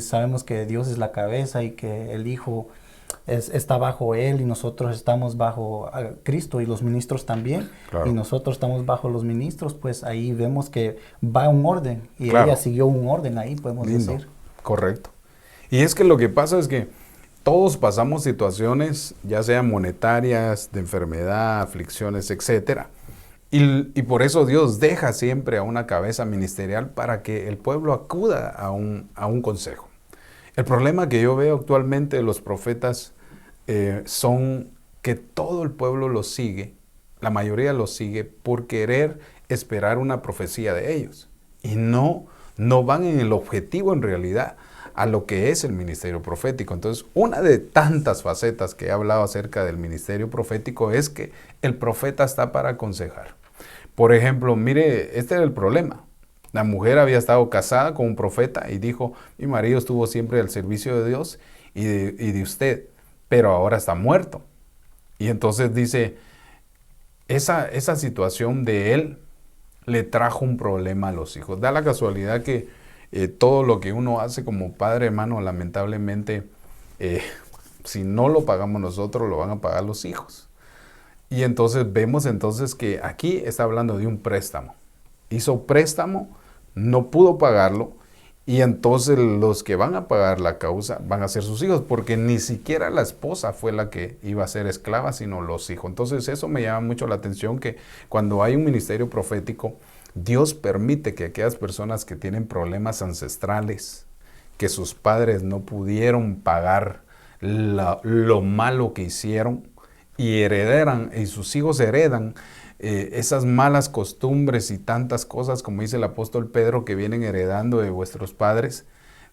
sabemos que Dios es la cabeza y que el Hijo está bajo Él y nosotros estamos bajo Cristo y los ministros también. Claro. Y nosotros estamos bajo los ministros, pues ahí vemos que va un orden y Claro. ella siguió un orden ahí, podemos Lindo. decir. Correcto. Y es que lo que pasa es que todos pasamos situaciones, ya sean monetarias, de enfermedad, aflicciones, etcétera. Y por eso Dios deja siempre a una cabeza ministerial para que el pueblo acuda a un consejo. El problema que yo veo actualmente de los profetas son que todo el pueblo los sigue, la mayoría los sigue por querer esperar una profecía de ellos. Y no van en el objetivo en realidad a lo que es el ministerio profético. Entonces, una de tantas facetas que he hablado acerca del ministerio profético es que el profeta está para aconsejar. Por ejemplo, mire, este era el problema. La mujer había estado casada con un profeta y dijo, mi marido estuvo siempre al servicio de Dios y de usted, pero ahora está muerto. Y entonces dice, esa situación de él le trajo un problema a los hijos. Da la casualidad que todo lo que uno hace como padre, hermano, lamentablemente, si no lo pagamos nosotros, lo van a pagar los hijos. Y entonces vemos que aquí está hablando de un préstamo. Hizo préstamo, no pudo pagarlo, y entonces los que van a pagar la causa van a ser sus hijos, porque ni siquiera la esposa fue la que iba a ser esclava, sino los hijos. Entonces eso me llama mucho la atención, que cuando hay un ministerio profético, Dios permite que aquellas personas que tienen problemas ancestrales, que sus padres no pudieron pagar lo malo que hicieron, y sus hijos heredan esas malas costumbres y tantas cosas, como dice el apóstol Pedro, que vienen heredando de vuestros padres.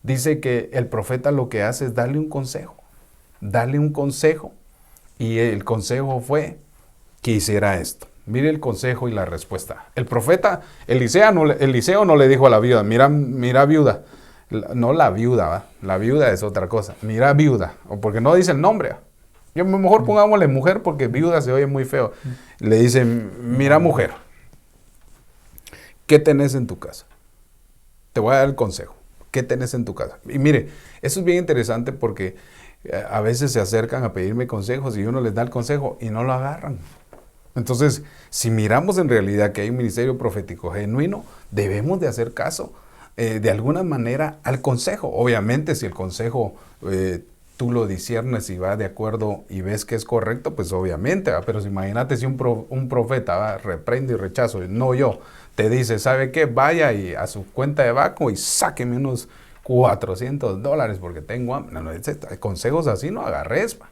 Dice que el profeta lo que hace es darle un consejo, y el consejo fue que hiciera esto. Mire el consejo y la respuesta. El profeta Eliseo no le dijo a la viuda, mira viuda, no la viuda, ¿va? La viuda es otra cosa, mira viuda, o porque no dice el nombre, ¿va? Yo mejor pongámosle mujer porque viuda se oye muy feo. Le dice, mira mujer, ¿qué tenés en tu casa? Te voy a dar el consejo. ¿Qué tenés en tu casa? Y mire, eso es bien interesante porque a veces se acercan a pedirme consejos y uno les da el consejo y no lo agarran. Entonces, si miramos en realidad que hay un ministerio profético genuino, debemos de hacer caso de alguna manera al consejo. Obviamente, si el consejo tú lo disciernes y va de acuerdo y ves que es correcto, pues obviamente, ¿va? Pero si imagínate si un profeta va, reprende y rechazo, no yo, te dice, ¿sabe qué? Vaya y a su cuenta de banco y sáqueme unos $400 porque tengo hambre. No, consejos así no agarres, ¿va?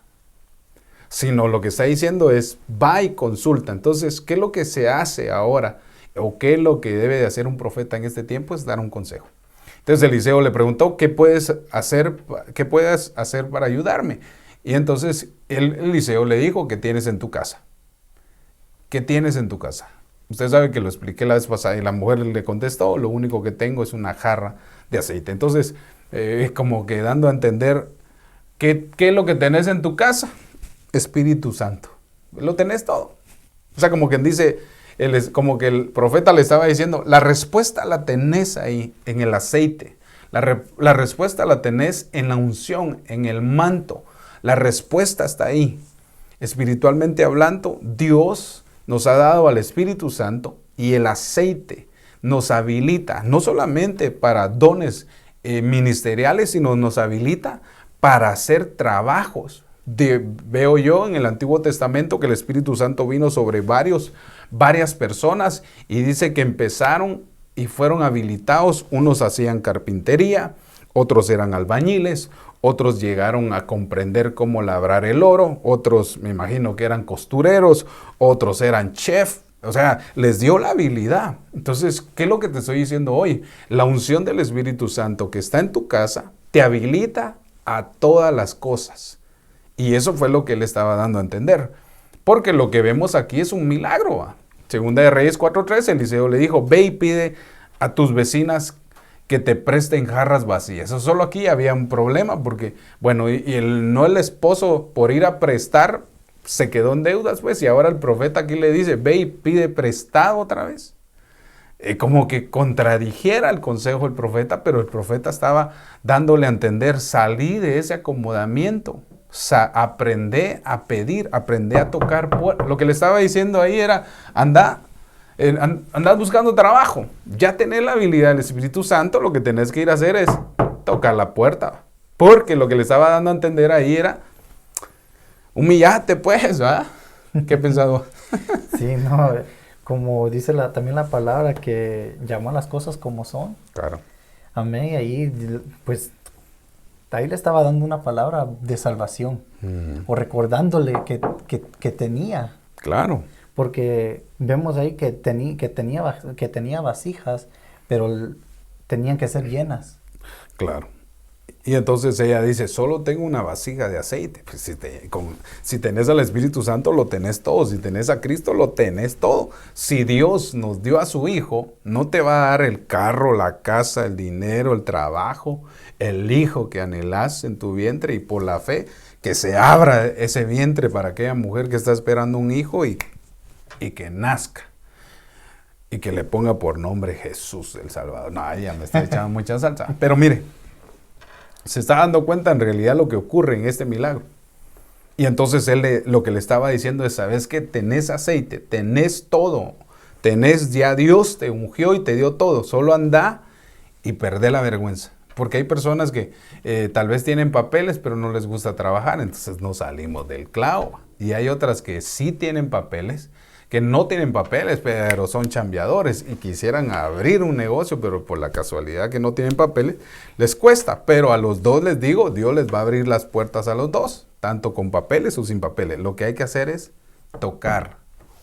Sino lo que está diciendo es, va y consulta. Entonces, ¿qué es lo que se hace ahora? ¿O qué es lo que debe de hacer un profeta en este tiempo? Es dar un consejo. Entonces Eliseo le preguntó, ¿qué puedes hacer para ayudarme? Y entonces Eliseo le dijo, ¿qué tienes en tu casa? ¿Qué tienes en tu casa? Usted sabe que lo expliqué la vez pasada y la mujer le contestó, lo único que tengo es una jarra de aceite. Entonces, como que dando a entender, ¿qué es lo que tenés en tu casa? Espíritu Santo. Lo tenés todo. O sea, como quien dice, como que el profeta le estaba diciendo, la respuesta la tenés ahí, en el aceite. La respuesta la tenés en la unción, en el manto. La respuesta está ahí. Espiritualmente hablando, Dios nos ha dado al Espíritu Santo y el aceite nos habilita, no solamente para dones ministeriales, sino nos habilita para hacer trabajos. Veo yo en el Antiguo Testamento que el Espíritu Santo vino sobre varias personas y dice que empezaron y fueron habilitados. Unos hacían carpintería, otros eran albañiles, otros llegaron a comprender cómo labrar el oro, otros me imagino que eran costureros, otros eran chef. O sea, les dio la habilidad. Entonces, ¿qué es lo que te estoy diciendo hoy? La unción del Espíritu Santo que está en tu casa te habilita a todas las cosas. Y eso fue lo que él estaba dando a entender. Porque lo que vemos aquí es un milagro, ¿va? Segunda de Reyes 4:13, Eliseo le dijo, ve y pide a tus vecinas que te presten jarras vacías. Eso solo aquí había un problema porque, bueno, no el esposo por ir a prestar se quedó en deudas, pues, y ahora el profeta aquí le dice, ve y pide prestado otra vez. Como que contradijera el consejo del profeta, pero el profeta estaba dándole a entender, salí de ese acomodamiento, aprendé a pedir, aprendé a tocar puertas. Lo que le estaba diciendo ahí era, andás buscando trabajo, ya tenés la habilidad del Espíritu Santo, lo que tenés que ir a hacer es tocar la puerta, porque lo que le estaba dando a entender ahí era, humillate pues, ¿verdad? ¿Qué pensado? Sí, no, como dice también la palabra, que llama las cosas como son. Claro. Amén, y ahí pues ahí le estaba dando una palabra de salvación, o recordándole que tenía. Claro. Porque vemos ahí que tenía vasijas, pero tenían que ser llenas. Claro. Y entonces ella dice, solo tengo una vasija de aceite. Pues si tenés al Espíritu Santo, lo tenés todo. Si tenés a Cristo, lo tenés todo. Si Dios nos dio a su Hijo, no te va a dar el carro, la casa, el dinero, el trabajo, el hijo que anhelás en tu vientre, y por la fe, que se abra ese vientre para aquella mujer que está esperando un hijo y que nazca. Y que le ponga por nombre Jesús el Salvador. No, ya me está echando mucha salsa. Pero mire, se está dando cuenta en realidad lo que ocurre en este milagro. Y entonces él lo que le estaba diciendo es, ¿sabes qué? Tenés aceite, tenés todo. Tenés, ya Dios te ungió y te dio todo. Solo anda y perdé la vergüenza. Porque hay personas que tal vez tienen papeles, pero no les gusta trabajar. Entonces no salimos del clavo. Y hay otras que sí tienen papeles, que no tienen papeles, pero son chambeadores y quisieran abrir un negocio, pero por la casualidad que no tienen papeles, les cuesta. Pero a los dos les digo, Dios les va a abrir las puertas a los dos, tanto con papeles o sin papeles. Lo que hay que hacer es tocar,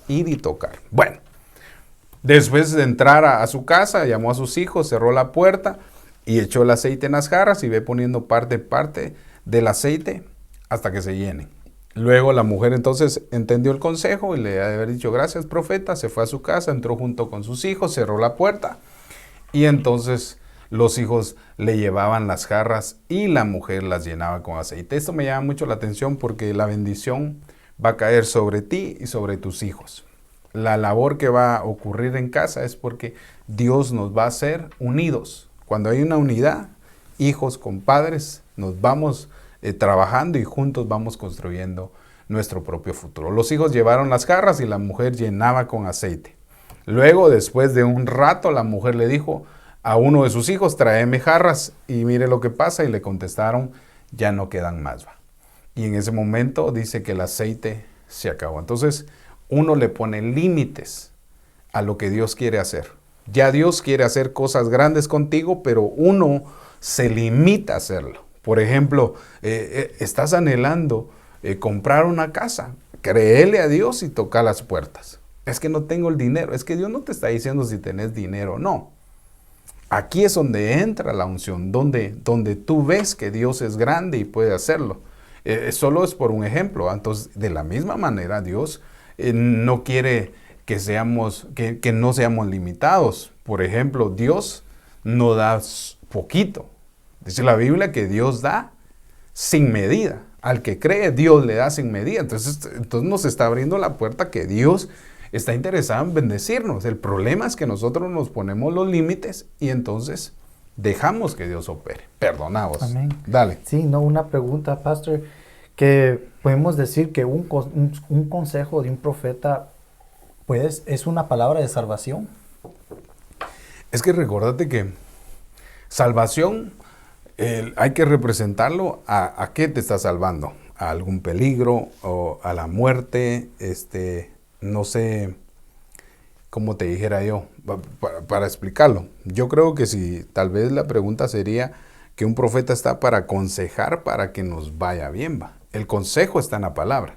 ir y tocar. Bueno, después de entrar a su casa, llamó a sus hijos, cerró la puerta y echó el aceite en las jarras y ve poniendo parte del aceite hasta que se llenen. Luego la mujer entonces entendió el consejo y le ha de haber dicho, gracias profeta, se fue a su casa, entró junto con sus hijos, cerró la puerta y entonces los hijos le llevaban las jarras y la mujer las llenaba con aceite. Esto me llama mucho la atención porque la bendición va a caer sobre ti y sobre tus hijos. La labor que va a ocurrir en casa es porque Dios nos va a hacer unidos. Cuando hay una unidad, hijos con padres, nos vamos trabajando y juntos vamos construyendo nuestro propio futuro. Los hijos llevaron las jarras y la mujer llenaba con aceite. Luego, después de un rato, la mujer le dijo a uno de sus hijos, tráeme jarras y mire lo que pasa. Y le contestaron, ya no quedan más. Y en ese momento dice que el aceite se acabó. Entonces, uno le pone límites a lo que Dios quiere hacer. Ya Dios quiere hacer cosas grandes contigo, pero uno se limita a hacerlo. Por ejemplo, estás anhelando comprar una casa. Créele a Dios y toca las puertas. Es que no tengo el dinero. Es que Dios no te está diciendo si tenés dinero o no. Aquí es donde entra la unción, donde tú ves que Dios es grande y puede hacerlo. Solo es por un ejemplo. Entonces, de la misma manera, Dios no quiere que no seamos limitados. Por ejemplo, Dios no da poquito. Dice la Biblia que Dios da sin medida. Al que cree, Dios le da sin medida. Entonces nos está abriendo la puerta que Dios está interesado en bendecirnos. El problema es que nosotros nos ponemos los límites y entonces dejamos que Dios opere. Perdonaos. Amén. Dale. Sí, no, una pregunta, pastor, que podemos decir que un consejo de un profeta, pues, es una palabra de salvación. Es que recordate que salvación hay que representarlo a qué te está salvando. A algún peligro o a la muerte, no sé cómo te dijera yo, para explicarlo. Yo creo que si tal vez la pregunta sería que un profeta está para aconsejar para que nos vaya bien, va. El consejo está en la palabra.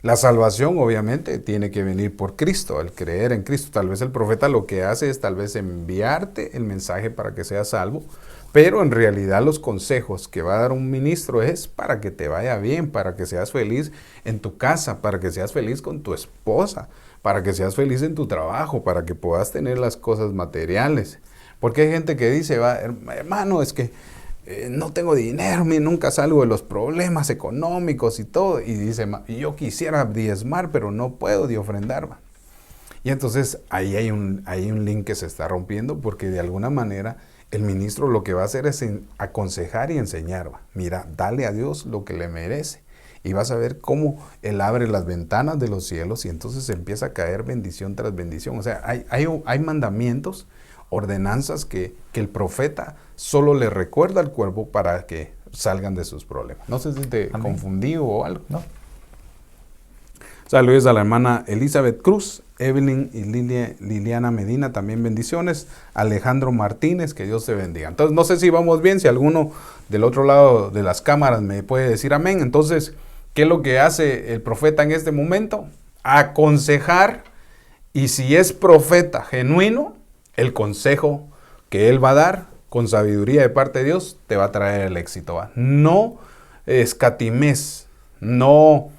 La salvación obviamente tiene que venir por Cristo, el creer en Cristo. Tal vez el profeta lo que hace es tal vez enviarte el mensaje para que seas salvo, pero en realidad los consejos que va a dar un ministro es para que te vaya bien, para que seas feliz en tu casa, para que seas feliz con tu esposa, para que seas feliz en tu trabajo, para que puedas tener las cosas materiales. Porque hay gente que dice, hermano, es que no tengo dinero, nunca salgo de los problemas económicos y todo. Y dice, yo quisiera diezmar, pero no puedo de ofrendar. Va. Y entonces ahí hay un link que se está rompiendo porque de alguna manera el ministro lo que va a hacer es aconsejar y enseñar. Va. Mira, dale a Dios lo que le merece. Y vas a ver cómo Él abre las ventanas de los cielos y entonces empieza a caer bendición tras bendición. O sea, hay mandamientos, ordenanzas que el profeta solo le recuerda al cuerpo para que salgan de sus problemas. No sé si te confundí o algo. No. Saludos a la hermana Elizabeth Cruz, Evelyn y Liliana Medina, también bendiciones. Alejandro Martínez, que Dios te bendiga. Entonces, no sé si vamos bien, si alguno del otro lado de las cámaras me puede decir amén. Entonces, ¿qué es lo que hace el profeta en este momento? Aconsejar, y si es profeta genuino, el consejo que él va a dar con sabiduría de parte de Dios te va a traer el éxito. ¿Va? No escatimes, no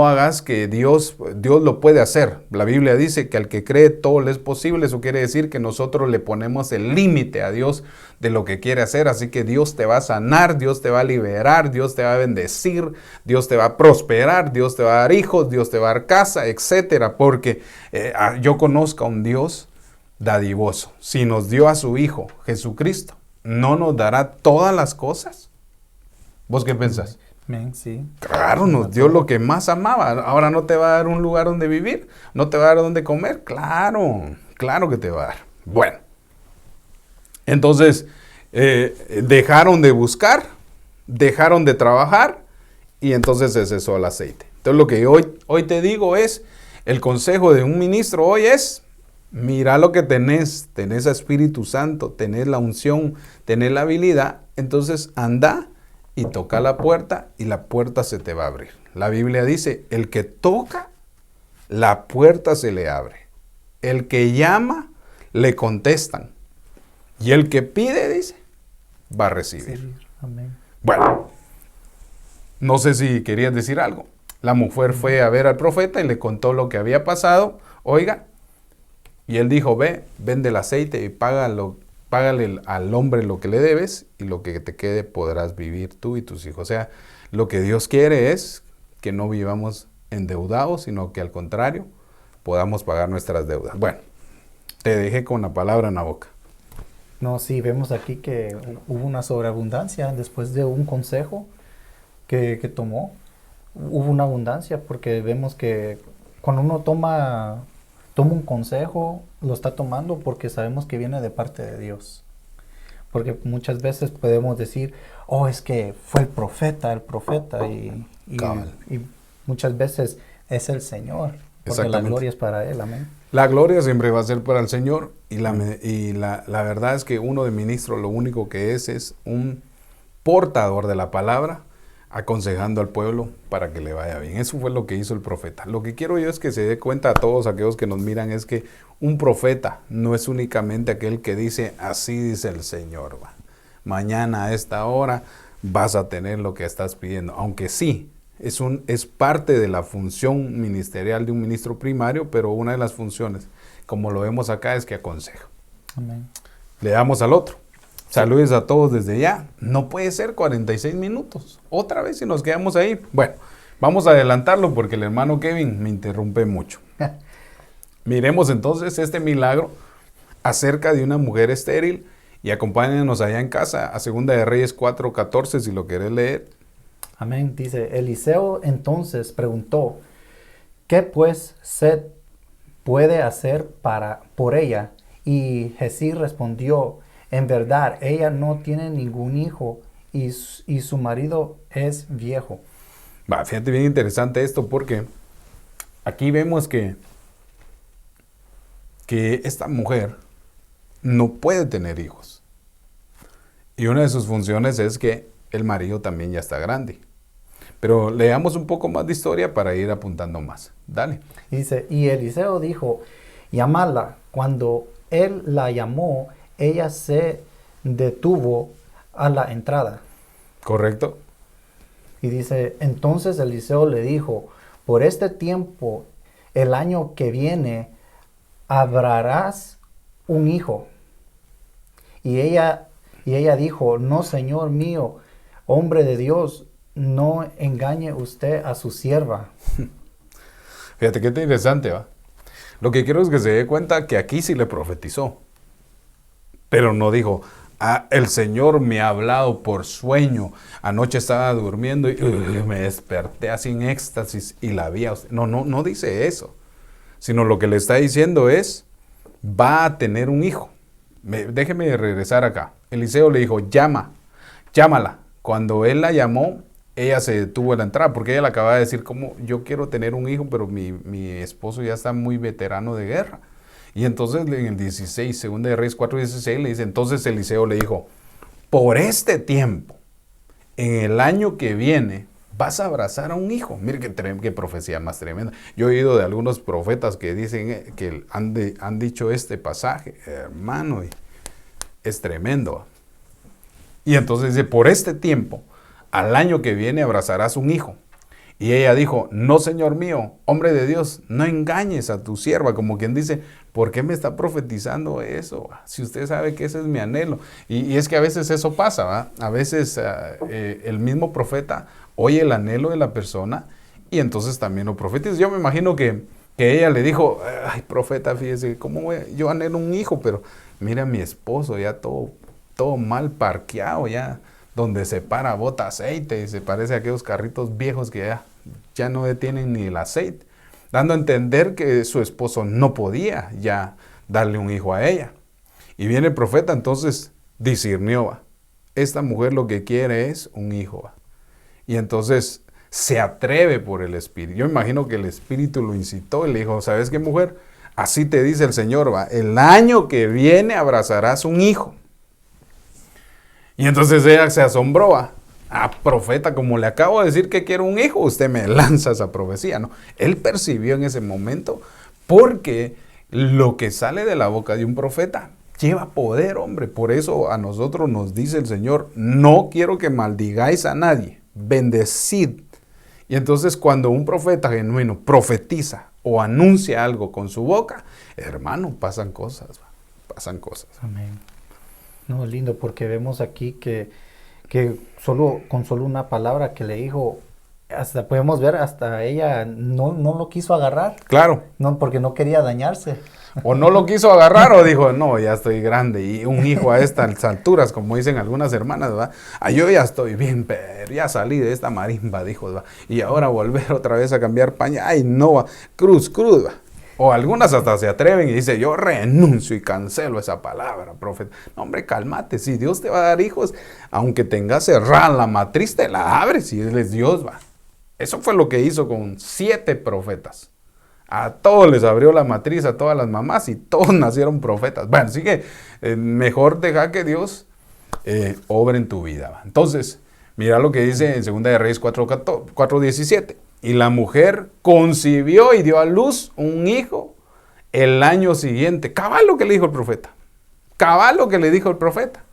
hagas que Dios lo puede hacer. La Biblia dice que al que cree todo le es posible. Eso quiere decir que nosotros le ponemos el límite a Dios de lo que quiere hacer. Así que Dios te va a sanar, Dios te va a liberar, Dios te va a bendecir, Dios te va a prosperar, Dios te va a dar hijos, Dios te va a dar casa, etcétera. Porque yo conozco a un Dios dadivoso. Si nos dio a su Hijo Jesucristo, ¿no nos dará todas las cosas? ¿Vos qué pensás? Sí. Claro, nos dio lo que más amaba. Ahora no te va a dar un lugar donde vivir, no te va a dar donde comer. Claro que te va a dar. Bueno, entonces dejaron de buscar, dejaron de trabajar y entonces se cesó el aceite. Entonces lo que hoy te digo es, el consejo de un ministro hoy es, mira lo que tenés a Espíritu Santo, tenés la unción, tenés la habilidad, entonces anda y toca la puerta y la puerta se te va a abrir. La Biblia dice, el que toca, la puerta se le abre. El que llama, le contestan. Y el que pide, dice, va a recibir. Sí, amén. Bueno, no sé si querías decir algo. La mujer fue a ver al profeta y le contó lo que había pasado. Oiga, y él dijo, vende el aceite y págale al hombre lo que le debes y lo que te quede podrás vivir tú y tus hijos. O sea, lo que Dios quiere es que no vivamos endeudados, sino que al contrario, podamos pagar nuestras deudas. Bueno, te dejé con la palabra en la boca. No, sí, vemos aquí que hubo una sobreabundancia después de un consejo que tomó. Hubo una abundancia porque vemos que cuando uno toma un consejo, lo está tomando porque sabemos que viene de parte de Dios. Porque muchas veces podemos decir, es que fue el profeta, y muchas veces es el Señor, porque la gloria es para Él, amén. La gloria siempre va a ser para el Señor y la verdad es que uno de ministros lo único que es un portador de la palabra, aconsejando al pueblo para que le vaya bien. Eso fue lo que hizo el profeta. Lo que quiero yo es que se dé cuenta a todos aquellos que nos miran es que un profeta no es únicamente aquel que dice, así dice el Señor. Va. Mañana a esta hora vas a tener lo que estás pidiendo. Aunque sí, Es parte de la función ministerial de un ministro primario, pero una de las funciones, como lo vemos acá, es que aconseja. Amén. Le damos al otro. Saludes a todos desde ya. No puede ser 46 minutos. Otra vez si nos quedamos ahí. Bueno, vamos a adelantarlo porque el hermano Kevin me interrumpe mucho. Miremos entonces este milagro acerca de una mujer estéril y acompáñenos allá en casa a 2 de Reyes 4:14 si lo querés leer. Amén. Dice, Eliseo entonces preguntó, ¿qué pues se puede hacer por ella? Y Giezi respondió, en verdad, ella no tiene ningún hijo y su marido es viejo. Fíjate bien interesante esto porque aquí vemos que esta mujer no puede tener hijos. Y una de sus funciones es que el marido también ya está grande. Pero leamos un poco más de historia para ir apuntando más. Dale. Dice, y Eliseo dijo, llamadla. Cuando él la llamó, ella se detuvo a la entrada. ¿Correcto? Y dice, entonces Eliseo le dijo, por este tiempo, el año que viene, habrás un hijo. Y ella dijo, no, señor mío, hombre de Dios, no engañe usted a su sierva. Fíjate qué interesante, ¿va? Lo que quiero es que se dé cuenta que aquí sí le profetizó. Pero no dijo, el Señor me ha hablado por sueño. Anoche estaba durmiendo y me desperté así en éxtasis y la vi a usted. No dice eso. Sino lo que le está diciendo es, va a tener un hijo. Déjeme regresar acá. Eliseo le dijo, llámala. Cuando él la llamó, ella se detuvo en la entrada, porque ella le acababa de decir, como yo quiero tener un hijo, pero mi esposo ya está muy veterano de guerra. Y entonces en el 16, 2 de Reyes 4:16 le dice, entonces Eliseo le dijo, por este tiempo, en el año que viene, vas a abrazar a un hijo. Mire qué profecía más tremenda. Yo he oído de algunos profetas que dicen que han dicho este pasaje, hermano, y es tremendo. Y entonces dice, por este tiempo, al año que viene abrazarás un hijo. Y ella dijo, no, señor mío, hombre de Dios, no engañes a tu sierva. Como quien dice, ¿por qué me está profetizando eso? Si usted sabe que ese es mi anhelo. Y es que a veces eso pasa, ¿va? A veces el mismo profeta oye el anhelo de la persona y entonces también lo profetiza. Yo me imagino que ella le dijo, ay, profeta, fíjese, ¿cómo yo anhelo un hijo? Pero mira a mi esposo, ya todo mal parqueado, ya donde se para, bota aceite y se parece a aquellos carritos viejos que ya no detienen ni el aceite, dando a entender que su esposo no podía ya darle un hijo a ella. Y viene el profeta, entonces discernió, ¿va? Esta mujer lo que quiere es un hijo, ¿va? Y entonces se atreve por el Espíritu. Yo imagino que el Espíritu lo incitó y le dijo, ¿sabes qué, mujer? Así te dice el Señor, ¿va? El año que viene abrazarás un hijo. Y entonces ella se asombró, ¿va? Profeta, como le acabo de decir que quiero un hijo, usted me lanza esa profecía, ¿no? Él percibió en ese momento, porque lo que sale de la boca de un profeta lleva poder, hombre. Por eso a nosotros nos dice el Señor, no quiero que maldigáis a nadie, bendecid. Y entonces cuando un profeta genuino profetiza o anuncia algo con su boca, hermano, pasan cosas, ¿va? Pasan cosas. Amén. No, lindo, porque vemos aquí que con solo una palabra que le dijo, hasta podemos ver, hasta ella no lo quiso agarrar. Claro. No, porque no quería dañarse. O no lo quiso agarrar o dijo, no, ya estoy grande y un hijo a estas alturas, como dicen algunas hermanas, ¿verdad? Yo ya estoy bien, pero ya salí de esta marimba, dijo, ¿verdad? Y ahora volver otra vez a cambiar paña, ay, no, ¿va? Cruz, ¿va? O algunas hasta se atreven y dicen, yo renuncio y cancelo esa palabra, profeta. No, hombre, cálmate, si Dios te va a dar hijos, aunque tengas cerrada la matriz, te la abres y Él es Dios, va. Eso fue lo que hizo con 7 profetas. A todos les abrió la matriz, a todas las mamás, y todos nacieron profetas. Bueno, así que mejor deja que Dios obre en tu vida, va. Entonces, mira lo que dice en 2 de Reyes 4:17. Y la mujer concibió y dio a luz un hijo el año siguiente. Cabal lo que le dijo el profeta. Cabal lo que le dijo el profeta.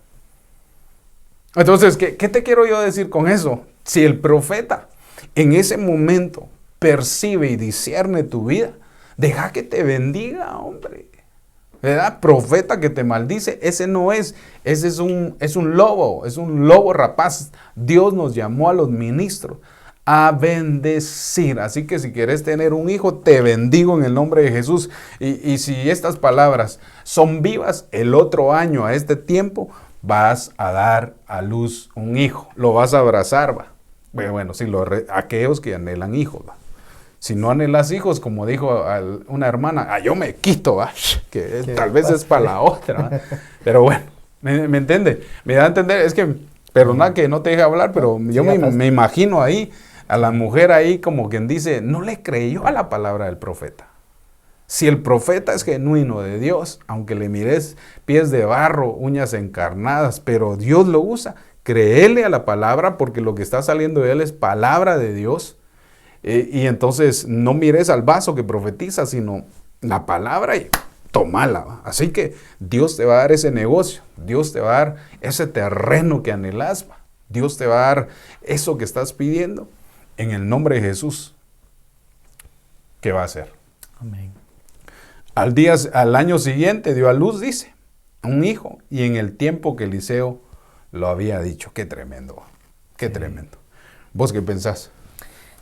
Entonces, ¿qué te quiero yo decir con eso? Si el profeta en ese momento percibe y discierne tu vida, deja que te bendiga, hombre. ¿Verdad? Profeta que te maldice, ese no es, ese es un lobo rapaz. Dios nos llamó a los ministros a bendecir. Así que si quieres tener un hijo, te bendigo en el nombre de Jesús. Y si estas palabras son vivas, el otro año a este tiempo vas a dar a luz un hijo. Lo vas a abrazar, va. Bueno, si aquellos que anhelan hijos, va. Si no anhelas hijos, como dijo una hermana, yo me quito, ¿va? Que tal vez es para la otra, ¿va? Pero bueno, ¿me entiende? Me da a entender, es que, perdona que no te deje hablar, pero yo me imagino ahí, a la mujer ahí como quien dice, no le creyó a la palabra del profeta. Si el profeta es genuino de Dios, aunque le mires pies de barro, uñas encarnadas, pero Dios lo usa, créele a la palabra porque lo que está saliendo de él es palabra de Dios. Y entonces no mires al vaso que profetiza, sino la palabra y tómala, ¿va? Así que Dios te va a dar ese negocio, Dios te va a dar ese terreno que anhelas, ¿va? Dios te va a dar eso que estás pidiendo en el nombre de Jesús. ¿Qué va a hacer? Amén. Al año siguiente dio a luz, dice, un hijo, y en el tiempo que Eliseo lo había dicho. Qué tremendo, qué tremendo. ¿Vos qué pensás?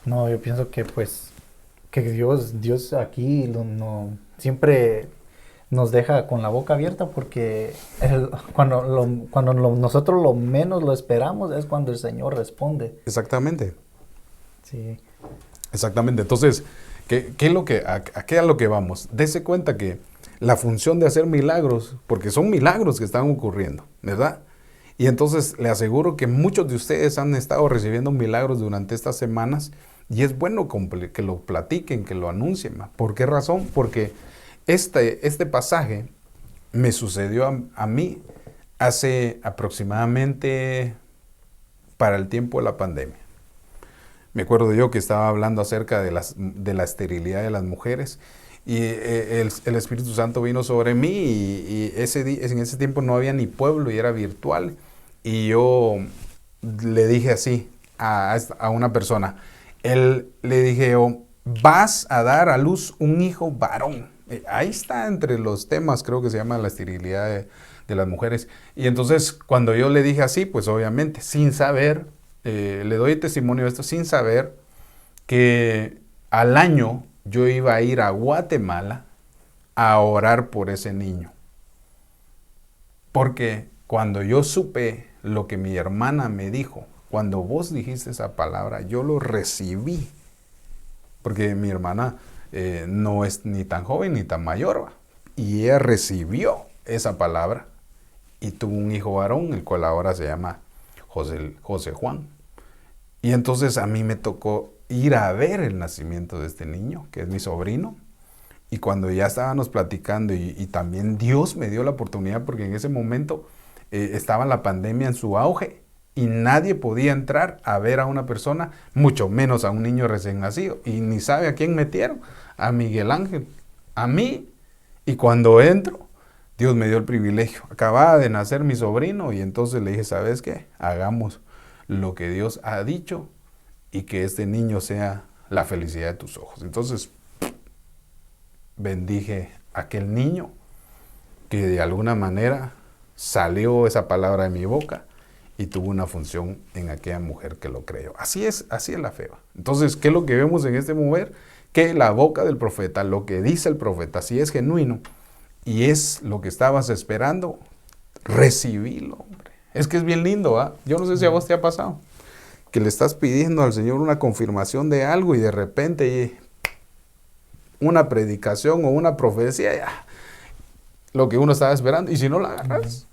No, yo pienso que pues que Dios aquí siempre nos deja con la boca abierta porque cuando nosotros lo menos lo esperamos es cuando el Señor responde. Exactamente. Sí. Exactamente. Entonces, ¿qué es a qué es lo que vamos? Dese cuenta que la función de hacer milagros, porque son milagros que están ocurriendo, ¿verdad? Y entonces le aseguro que muchos de ustedes han estado recibiendo milagros durante estas semanas. Y es bueno que lo platiquen, que lo anuncien. ¿Por qué razón? Porque este pasaje me sucedió a mí hace aproximadamente para el tiempo de la pandemia. Me acuerdo yo que estaba hablando acerca de la esterilidad de las mujeres y el Espíritu Santo vino sobre mí y en ese tiempo no había ni pueblo y era virtual. Y yo le dije así a una persona, le dije, vas a dar a luz un hijo varón. Ahí está entre los temas, creo que se llama la esterilidad de las mujeres. Y entonces cuando yo le dije así, pues obviamente sin saber, le doy testimonio de esto, sin saber que al año yo iba a ir a Guatemala a orar por ese niño. Porque cuando yo supe lo que mi hermana me dijo, cuando vos dijiste esa palabra, yo lo recibí. Porque mi hermana no es ni tan joven ni tan mayor, ¿va? Y ella recibió esa palabra y tuvo un hijo varón, el cual ahora se llama José Juan. Y entonces a mí me tocó ir a ver el nacimiento de este niño, que es mi sobrino. Y cuando ya estábamos platicando y también Dios me dio la oportunidad, porque en ese momento estaba la pandemia en su auge y nadie podía entrar a ver a una persona, mucho menos a un niño recién nacido. Y ni sabe a quién metieron, a Miguel Ángel, a mí. Y cuando entro, Dios me dio el privilegio. Acababa de nacer mi sobrino y entonces le dije, ¿sabes qué? Hagamos lo que Dios ha dicho y que este niño sea la felicidad de tus ojos. Entonces, bendije a aquel niño que de alguna manera salió esa palabra de mi boca y tuvo una función en aquella mujer que lo creyó. Así es la fe. Entonces, ¿qué es lo que vemos en este mover? Que la boca del profeta, lo que dice el profeta, si es genuino y es lo que estabas esperando, recibílo, hombre. Es que es bien lindo, ¿ah? Yo no sé si a vos te ha pasado, que le estás pidiendo al Señor una confirmación de algo y de repente una predicación o una profecía, ya, lo que uno estaba esperando, y si no la agarras.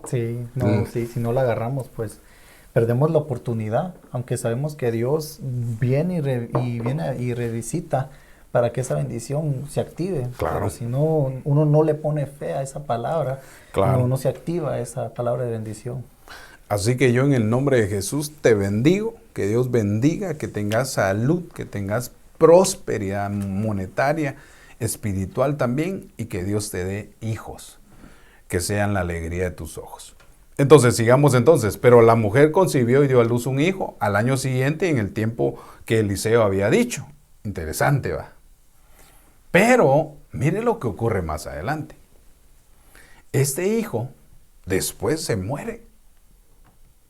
Sí, si no la agarramos, pues perdemos la oportunidad, aunque sabemos que Dios viene y revisita para que esa bendición se active. Claro. Pero si no, uno no le pone fe a esa palabra, claro, no se activa esa palabra de bendición. Así que yo en el nombre de Jesús te bendigo, que Dios bendiga, que tengas salud, que tengas prosperidad monetaria, espiritual también, y que Dios te dé hijos que sean la alegría de tus ojos. Entonces, sigamos entonces. Pero la mujer concibió y dio a luz un hijo al año siguiente en el tiempo que Eliseo había dicho. Interesante, va. Pero, mire lo que ocurre más adelante. Este hijo después se muere.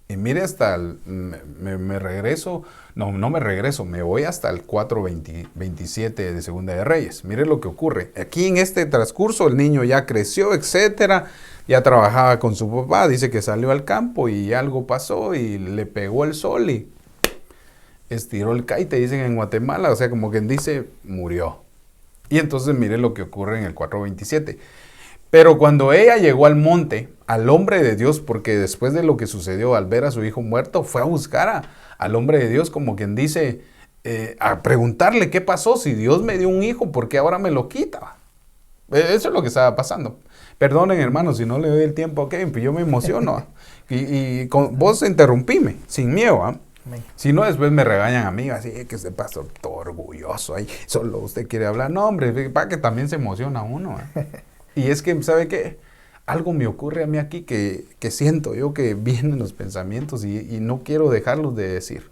Y mire hasta me regreso, no me regreso, me voy hasta el 4:27 de Segunda de Reyes. Mire lo que ocurre. Aquí en este transcurso el niño ya creció, etcétera, ya trabajaba con su papá, dice que salió al campo y algo pasó y le pegó el sol y estiró el caite, dicen en Guatemala, o sea, como quien dice, murió. Y entonces mire lo que ocurre en el 4:27. Pero cuando ella llegó al monte, al hombre de Dios, porque después de lo que sucedió al ver a su hijo muerto, fue a buscar al hombre de Dios, como quien dice, a preguntarle qué pasó, si Dios me dio un hijo, ¿por qué ahora me lo quita? Eso es lo que estaba pasando. Perdonen, hermanos, si no le doy el tiempo a Kevin, pues yo me emociono. Vos interrumpime, sin miedo, ¿ah? Si no, después me regañan a mí, así que este pastor todo orgulloso, ahí solo usted quiere hablar. No, hombre, para que también se emociona uno, ¿ah? Y es que, ¿sabe qué? Algo me ocurre a mí aquí que siento yo que vienen los pensamientos y no quiero dejarlos de decir.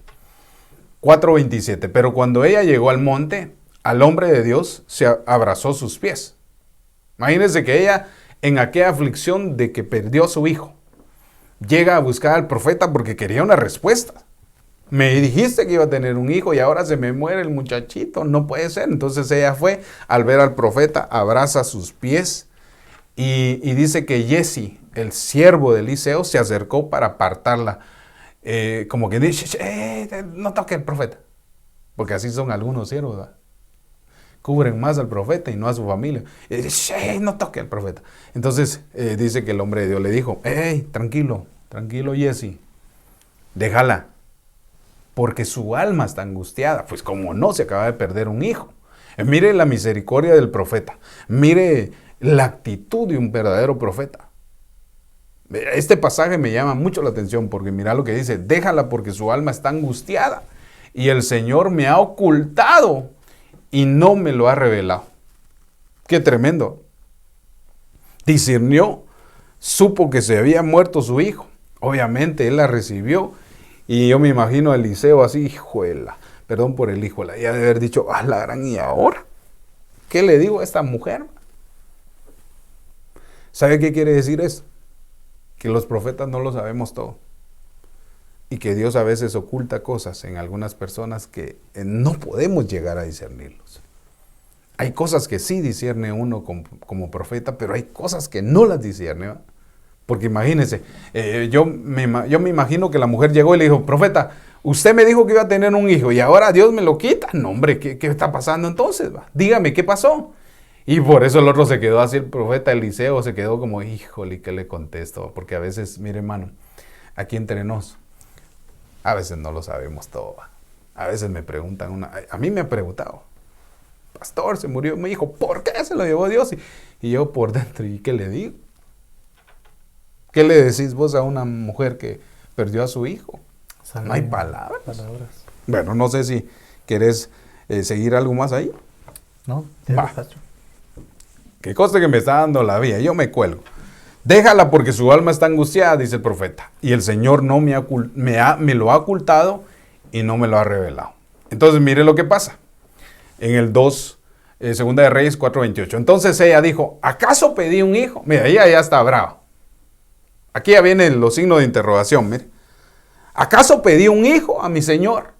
4:27. Pero cuando ella llegó al monte, al hombre de Dios se abrazó sus pies. Imagínense que ella, en aquella aflicción de que perdió a su hijo, llega a buscar al profeta porque quería una respuesta. Me dijiste que iba a tener un hijo y ahora se me muere el muchachito, no puede ser. Entonces ella fue, al ver al profeta, abraza sus pies y dice que Jesse, el siervo de Eliseo, se acercó para apartarla. Como que dice, no toque al profeta. Porque así son algunos siervos, ¿verdad? Cubren más al profeta y no a su familia. No toque al profeta. Entonces dice que el hombre de Dios le dijo, tranquilo Jesse, déjala. Porque su alma está angustiada. Pues como no, se acaba de perder un hijo. Mire la misericordia del profeta. Mire la actitud de un verdadero profeta. Este pasaje me llama mucho la atención porque mira lo que dice. Déjala porque su alma está angustiada. Y el Señor me ha ocultado y no me lo ha revelado. Qué tremendo. Discernió, supo que se había muerto su hijo. Obviamente él la recibió. Y yo me imagino a Eliseo así, hijuela, perdón por el hijuela, y ha de haber dicho, la gran, ¿y ahora? ¿Qué le digo a esta mujer? ¿Sabe qué quiere decir eso? Que los profetas no lo sabemos todo. Y que Dios a veces oculta cosas en algunas personas que no podemos llegar a discernirlos. Hay cosas que sí discierne uno como profeta, pero hay cosas que no las discierne, ¿va? Porque imagínense, yo me imagino que la mujer llegó y le dijo, profeta, usted me dijo que iba a tener un hijo y ahora Dios me lo quita. No, hombre, ¿qué está pasando entonces? Va? Dígame, ¿qué pasó? Y por eso el otro se quedó así, el profeta Eliseo se quedó como, híjole, ¿qué le contesto? Porque a veces, mire hermano, aquí entre nos, a veces no lo sabemos todo. Va. A veces me preguntan, a mí me ha preguntado, pastor, se murió mi hijo, ¿por qué se lo llevó Dios? Y yo por dentro, ¿y qué le digo? ¿Qué le decís vos a una mujer que perdió a su hijo? No hay palabras. Bueno, no sé si querés seguir algo más ahí. No, va. Que conste que me está dando la vía, yo me cuelgo. Déjala porque su alma está angustiada, dice el profeta. Y el Señor no me lo ha ocultado y no me lo ha revelado. Entonces mire lo que pasa. En el 2, Segunda de Reyes 4:28. Entonces ella dijo, ¿acaso pedí un hijo? Mira, ella ya está brava. Aquí ya vienen los signos de interrogación, mire. ¿Acaso pedí un hijo a mi Señor?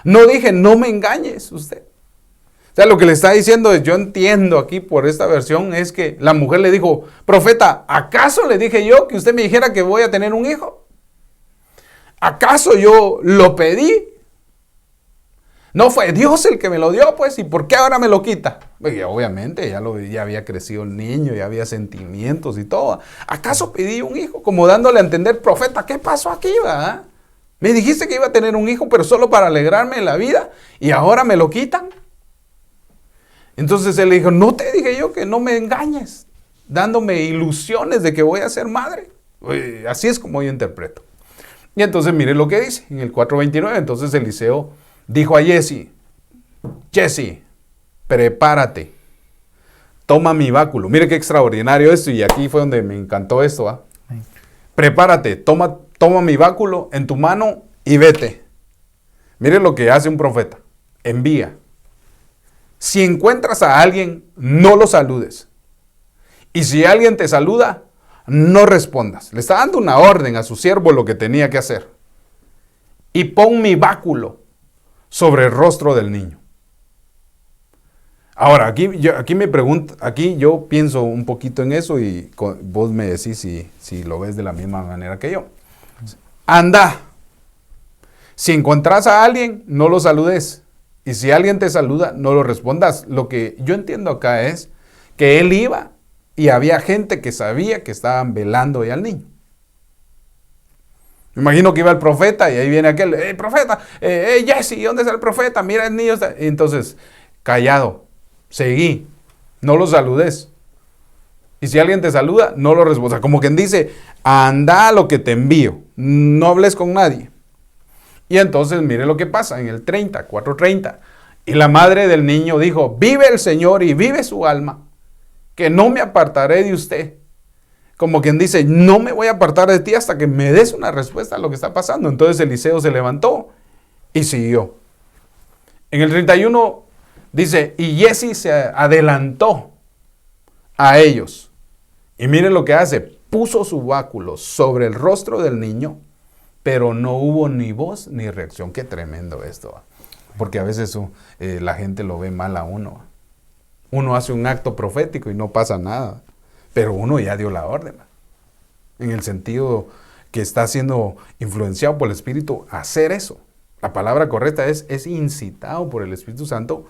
No dije, no me engañes usted. O sea, lo que le está diciendo, yo entiendo aquí por esta versión, es que la mujer le dijo, profeta, ¿acaso le dije yo que usted me dijera que voy a tener un hijo? ¿Acaso yo lo pedí? No fue Dios el que me lo dio, pues, ¿y por qué ahora me lo quita? Porque obviamente ya había crecido el niño, ya había sentimientos y todo. ¿Acaso pedí un hijo? Como dándole a entender, profeta, ¿qué pasó aquí, va? Me dijiste que iba a tener un hijo, pero solo para alegrarme de la vida, y ahora me lo quitan. Entonces él le dijo, no te dije yo que no me engañes, dándome ilusiones de que voy a ser madre. Así es como yo interpreto. Y entonces mire lo que dice, en el 4:29, entonces Eliseo dijo a Jesse, prepárate, toma mi báculo. Mire qué extraordinario esto, y aquí fue donde me encantó esto. prepárate, toma mi báculo en tu mano y vete. Mire lo que hace un profeta, envía. Si encuentras a alguien, no lo saludes. Y si alguien te saluda, no respondas. Le está dando una orden a su siervo lo que tenía que hacer. Y pon mi báculo sobre el rostro del niño. Ahora, aquí yo pienso un poquito en eso y vos me decís si lo ves de la misma manera que yo. Anda. Si encontrás a alguien, no lo saludes. Y si alguien te saluda, no lo respondas. Lo que yo entiendo acá es que él iba y había gente que sabía que estaban velando ya al niño. Me imagino que iba el profeta y ahí viene aquel, profeta, Jesse, ¿dónde está el profeta? Mira, el niño está. Y entonces, callado, seguí, no lo saludes. Y si alguien te saluda, no lo respondas. Como quien dice, anda a lo que te envío, no hables con nadie. Y entonces mire lo que pasa en el 4:30. Y la madre del niño dijo, vive el Señor y vive su alma, que no me apartaré de usted. Como quien dice, no me voy a apartar de ti hasta que me des una respuesta a lo que está pasando. Entonces Eliseo se levantó y siguió. En el 31 dice, y Jesse se adelantó a ellos. Y miren lo que hace, puso su báculo sobre el rostro del niño, pero no hubo ni voz ni reacción. Qué tremendo esto. Porque a veces la gente lo ve mal a uno. Uno hace un acto profético y no pasa nada. Pero uno ya dio la orden. En el sentido que está siendo influenciado por el Espíritu a hacer eso. La palabra correcta es incitado por el Espíritu Santo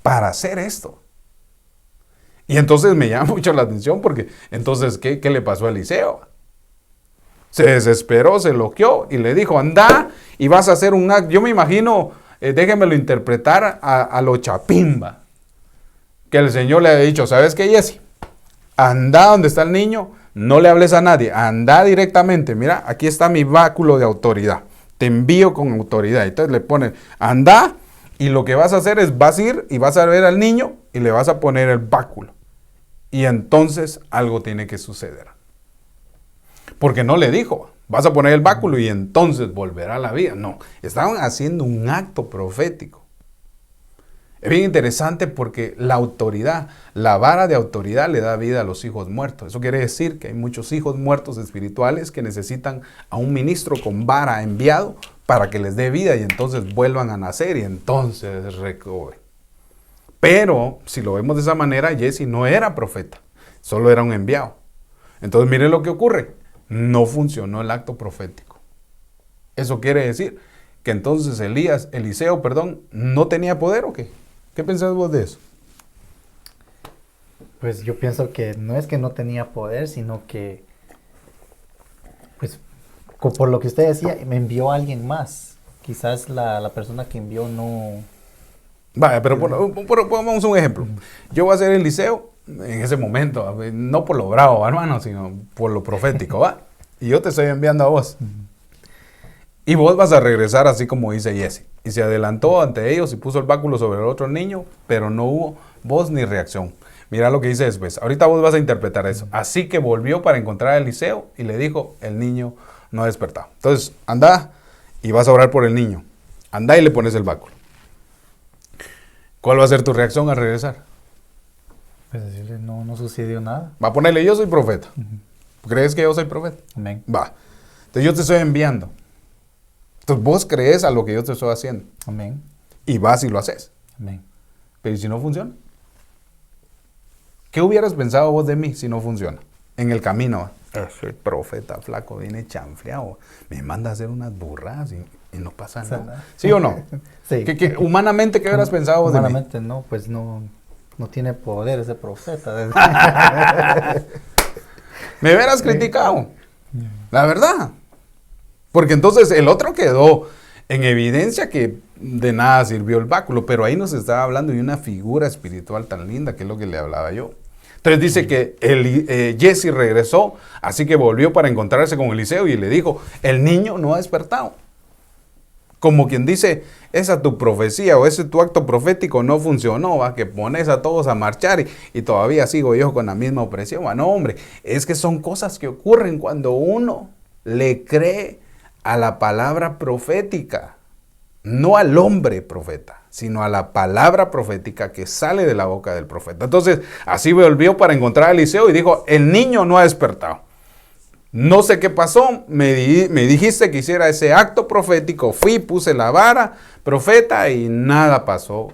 para hacer esto. Y entonces me llama mucho la atención porque entonces, ¿qué le pasó a Eliseo? Se desesperó, se loqueó y le dijo, anda y vas a hacer un acto. Yo me imagino, déjenmelo interpretar a lo Chapimba. Que el Señor le había dicho, ¿sabes qué, Jesse? Anda donde está el niño, no le hables a nadie, anda directamente. Mira, aquí está mi báculo de autoridad. Te envío con autoridad. Entonces le ponen, anda y lo que vas a hacer es, vas a ir y vas a ver al niño y le vas a poner el báculo. Y entonces algo tiene que suceder. Porque no le dijo, vas a poner el báculo y entonces volverá a la vida. No, estaban haciendo un acto profético. Es bien interesante porque la autoridad, la vara de autoridad le da vida a los hijos muertos. Eso quiere decir que hay muchos hijos muertos espirituales que necesitan a un ministro con vara enviado para que les dé vida y entonces vuelvan a nacer y entonces recobren. Pero si lo vemos de esa manera, Jesse no era profeta, solo era un enviado. Entonces miren lo que ocurre. No funcionó el acto profético. Eso quiere decir que entonces Eliseo, no tenía poder ¿o qué? ¿Qué pensás vos de eso? Pues yo pienso que no es que no tenía poder, sino que, pues, por lo que usted decía, me envió a alguien más. Quizás la persona que envió no... Vaya, pero pongamos un ejemplo. Yo voy a ser Eliseo en ese momento, no por lo bravo, hermano, sino por lo profético, ¿va? Y yo te estoy enviando a vos. Y vos vas a regresar así como dice Jesse. Y se adelantó ante ellos y puso el báculo sobre el otro niño, pero no hubo voz ni reacción. Mira lo que dice después. Ahorita vos vas a interpretar eso. Así que volvió para encontrar a Eliseo y le dijo, el niño no ha despertado. Entonces, anda y vas a orar por el niño. Anda y le pones el báculo. ¿Cuál va a ser tu reacción al regresar? Pues decirle, no sucedió nada. Va a ponerle, yo soy profeta. ¿Crees que yo soy profeta? Amén. Va. Entonces yo te estoy enviando. Entonces vos crees a lo que yo te estoy haciendo. Amén. Y vas y lo haces. Amén. Pero ¿y si no funciona? ¿Qué hubieras pensado vos de mí si no funciona? En el camino, ese profeta flaco viene chanfleado. Me manda a hacer unas burradas y no pasa nada. ¿Sí o no? Sí. Humanamente, ¿qué hubieras pensado vos de mí? Humanamente no, pues no tiene poder ese profeta. Me hubieras criticado. La verdad. Porque entonces el otro quedó en evidencia que de nada sirvió el báculo, pero ahí nos estaba hablando de una figura espiritual tan linda, que es lo que le hablaba yo. Entonces dice que Jesse regresó, así que volvió para encontrarse con Eliseo y le dijo, el niño no ha despertado. Como quien dice, esa tu profecía o ese tu acto profético no funcionó, ¿va? Que pones a todos a marchar y todavía sigo yo con la misma opresión. ¿Va? No, hombre, es que son cosas que ocurren cuando uno le cree a la palabra profética, no al hombre profeta, sino a la palabra profética que sale de la boca del profeta. Entonces, así volvió para encontrar a Eliseo y dijo, el niño no ha despertado. No sé qué pasó, me dijiste que hiciera ese acto profético, fui, puse la vara, profeta, y nada pasó.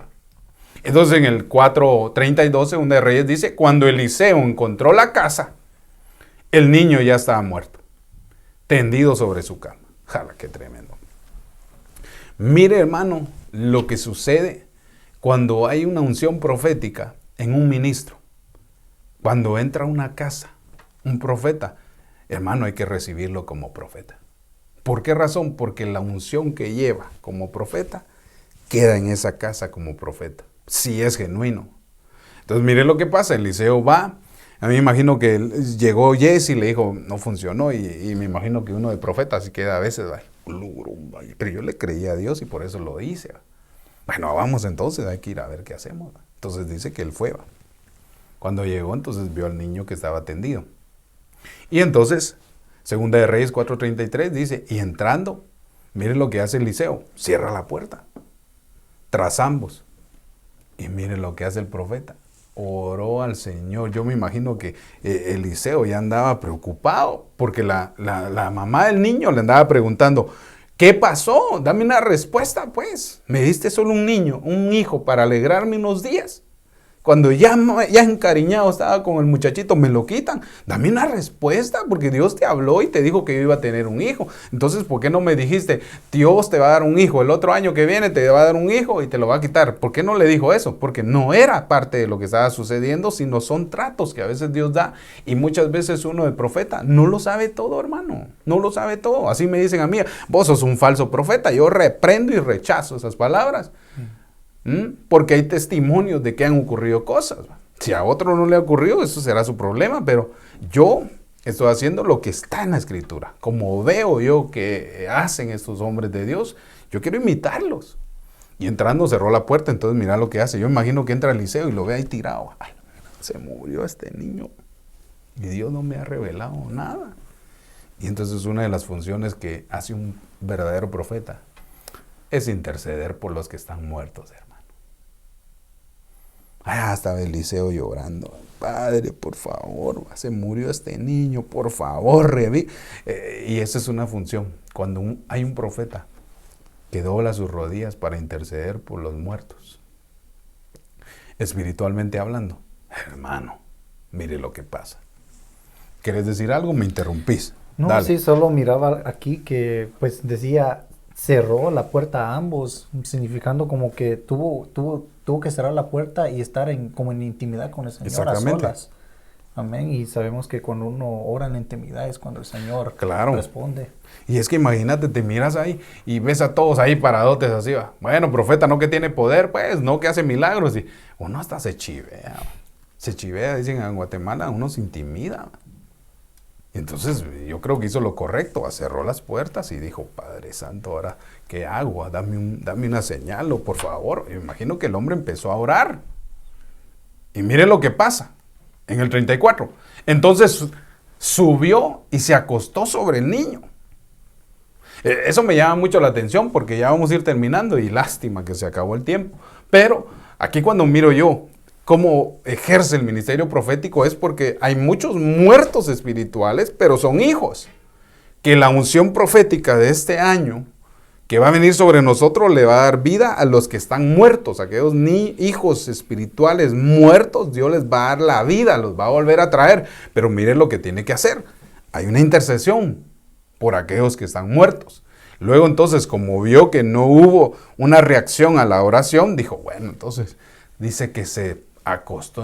Entonces en el 4:32, Segunda de Reyes dice, cuando Eliseo encontró la casa, el niño ya estaba muerto, tendido sobre su cama. ¡Jala, qué tremendo! Mire, hermano, lo que sucede cuando hay una unción profética en un ministro. Cuando entra a una casa, un profeta, hermano, hay que recibirlo como profeta. ¿Por qué razón? Porque la unción que lleva como profeta queda en esa casa como profeta, si es genuino. Entonces, mire lo que pasa, Eliseo va, a mí me imagino que llegó Jesse y le dijo, no funcionó, y me imagino que uno de profeta así queda a veces, pero yo le creía a Dios y por eso lo hice. Bueno, vamos entonces, hay que ir a ver qué hacemos. Entonces dice que él fue. Cuando llegó, entonces vio al niño que estaba tendido. Y entonces, Segunda de Reyes 4:33 dice, y entrando, mire lo que hace Eliseo, cierra la puerta, tras ambos. Y mire lo que hace el profeta, oró al Señor. Yo me imagino que Eliseo ya andaba preocupado, porque la mamá del niño le andaba preguntando, ¿qué pasó? Dame una respuesta, pues. Me diste solo un niño, un hijo, para alegrarme unos días. Cuando ya encariñado estaba con el muchachito, me lo quitan. Dame una respuesta, porque Dios te habló y te dijo que yo iba a tener un hijo. Entonces, ¿por qué no me dijiste, Dios te va a dar un hijo, el otro año que viene te va a dar un hijo y te lo va a quitar? ¿Por qué no le dijo eso? Porque no era parte de lo que estaba sucediendo, sino son tratos que a veces Dios da. Y muchas veces uno de profeta no lo sabe todo, hermano. No lo sabe todo. Así me dicen a mí, vos sos un falso profeta. Yo reprendo y rechazo esas palabras. Porque hay testimonios de que han ocurrido cosas. Si a otro no le ha ocurrido, eso será su problema, pero yo estoy haciendo lo que está en la Escritura. Como veo yo que hacen estos hombres de Dios, yo quiero imitarlos. Y entrando cerró la puerta, entonces mira lo que hace. Yo imagino que entra Eliseo y lo ve ahí tirado. Ay, se murió este niño y Dios no me ha revelado nada. Y entonces una de las funciones que hace un verdadero profeta es interceder por los que están muertos, hermano. Estaba Eliseo llorando. Padre, por favor, se murió este niño, por favor, y esa es una función. Cuando hay un profeta que dobla sus rodillas para interceder por los muertos, espiritualmente hablando, hermano, mire lo que pasa. ¿Quieres decir algo? Me interrumpís. No, Dale. sí, solo miraba aquí que pues decía, cerró la puerta a ambos, significando como que tuvo que cerrar la puerta y estar como en intimidad con el Señor a solas. Amén. Y sabemos que cuando uno ora en la intimidad es cuando el Señor responde. Y es que imagínate, te miras ahí y ves a todos ahí paradotes así, va. Bueno, profeta, no que tiene poder, pues, no que hace milagros. Y uno hasta se chivea. Se chivea, dicen en Guatemala, uno se intimida. Entonces yo creo que hizo lo correcto, cerró las puertas y dijo, Padre Santo, ahora, ¿qué hago? Dame una señal, o por favor. Me imagino que el hombre empezó a orar. Y mire lo que pasa en el 34. Entonces subió y se acostó sobre el niño. Eso me llama mucho la atención porque ya vamos a ir terminando y lástima que se acabó el tiempo. Pero aquí cuando miro yo cómo ejerce el ministerio profético es porque hay muchos muertos espirituales, pero son hijos. Que la unción profética de este año que va a venir sobre nosotros le va a dar vida a los que están muertos, aquellos hijos espirituales muertos, Dios les va a dar la vida, los va a volver a traer. Pero mire lo que tiene que hacer. Hay una intercesión por aquellos que están muertos. Luego entonces, como vio que no hubo una reacción a la oración, dijo, bueno, entonces dice que se acostó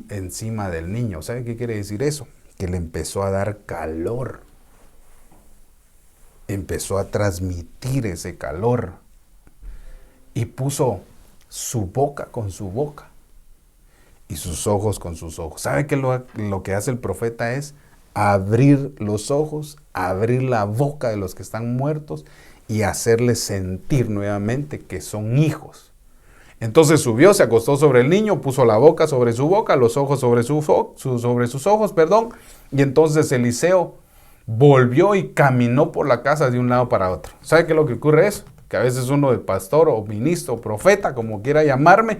encima del niño. ¿Sabe qué quiere decir eso? Que le empezó a dar calor. Empezó a transmitir ese calor. Y puso su boca con su boca. Y sus ojos con sus ojos. ¿Sabe qué lo que hace el profeta es abrir los ojos, abrir la boca de los que están muertos y hacerles sentir nuevamente que son hijos. Entonces subió, se acostó sobre el niño, puso la boca sobre su boca, los ojos sobre sus ojos, y entonces Eliseo volvió y caminó por la casa de un lado para otro. ¿Sabe qué es lo que ocurre eso? Que a veces uno de pastor o ministro o profeta, como quiera llamarme,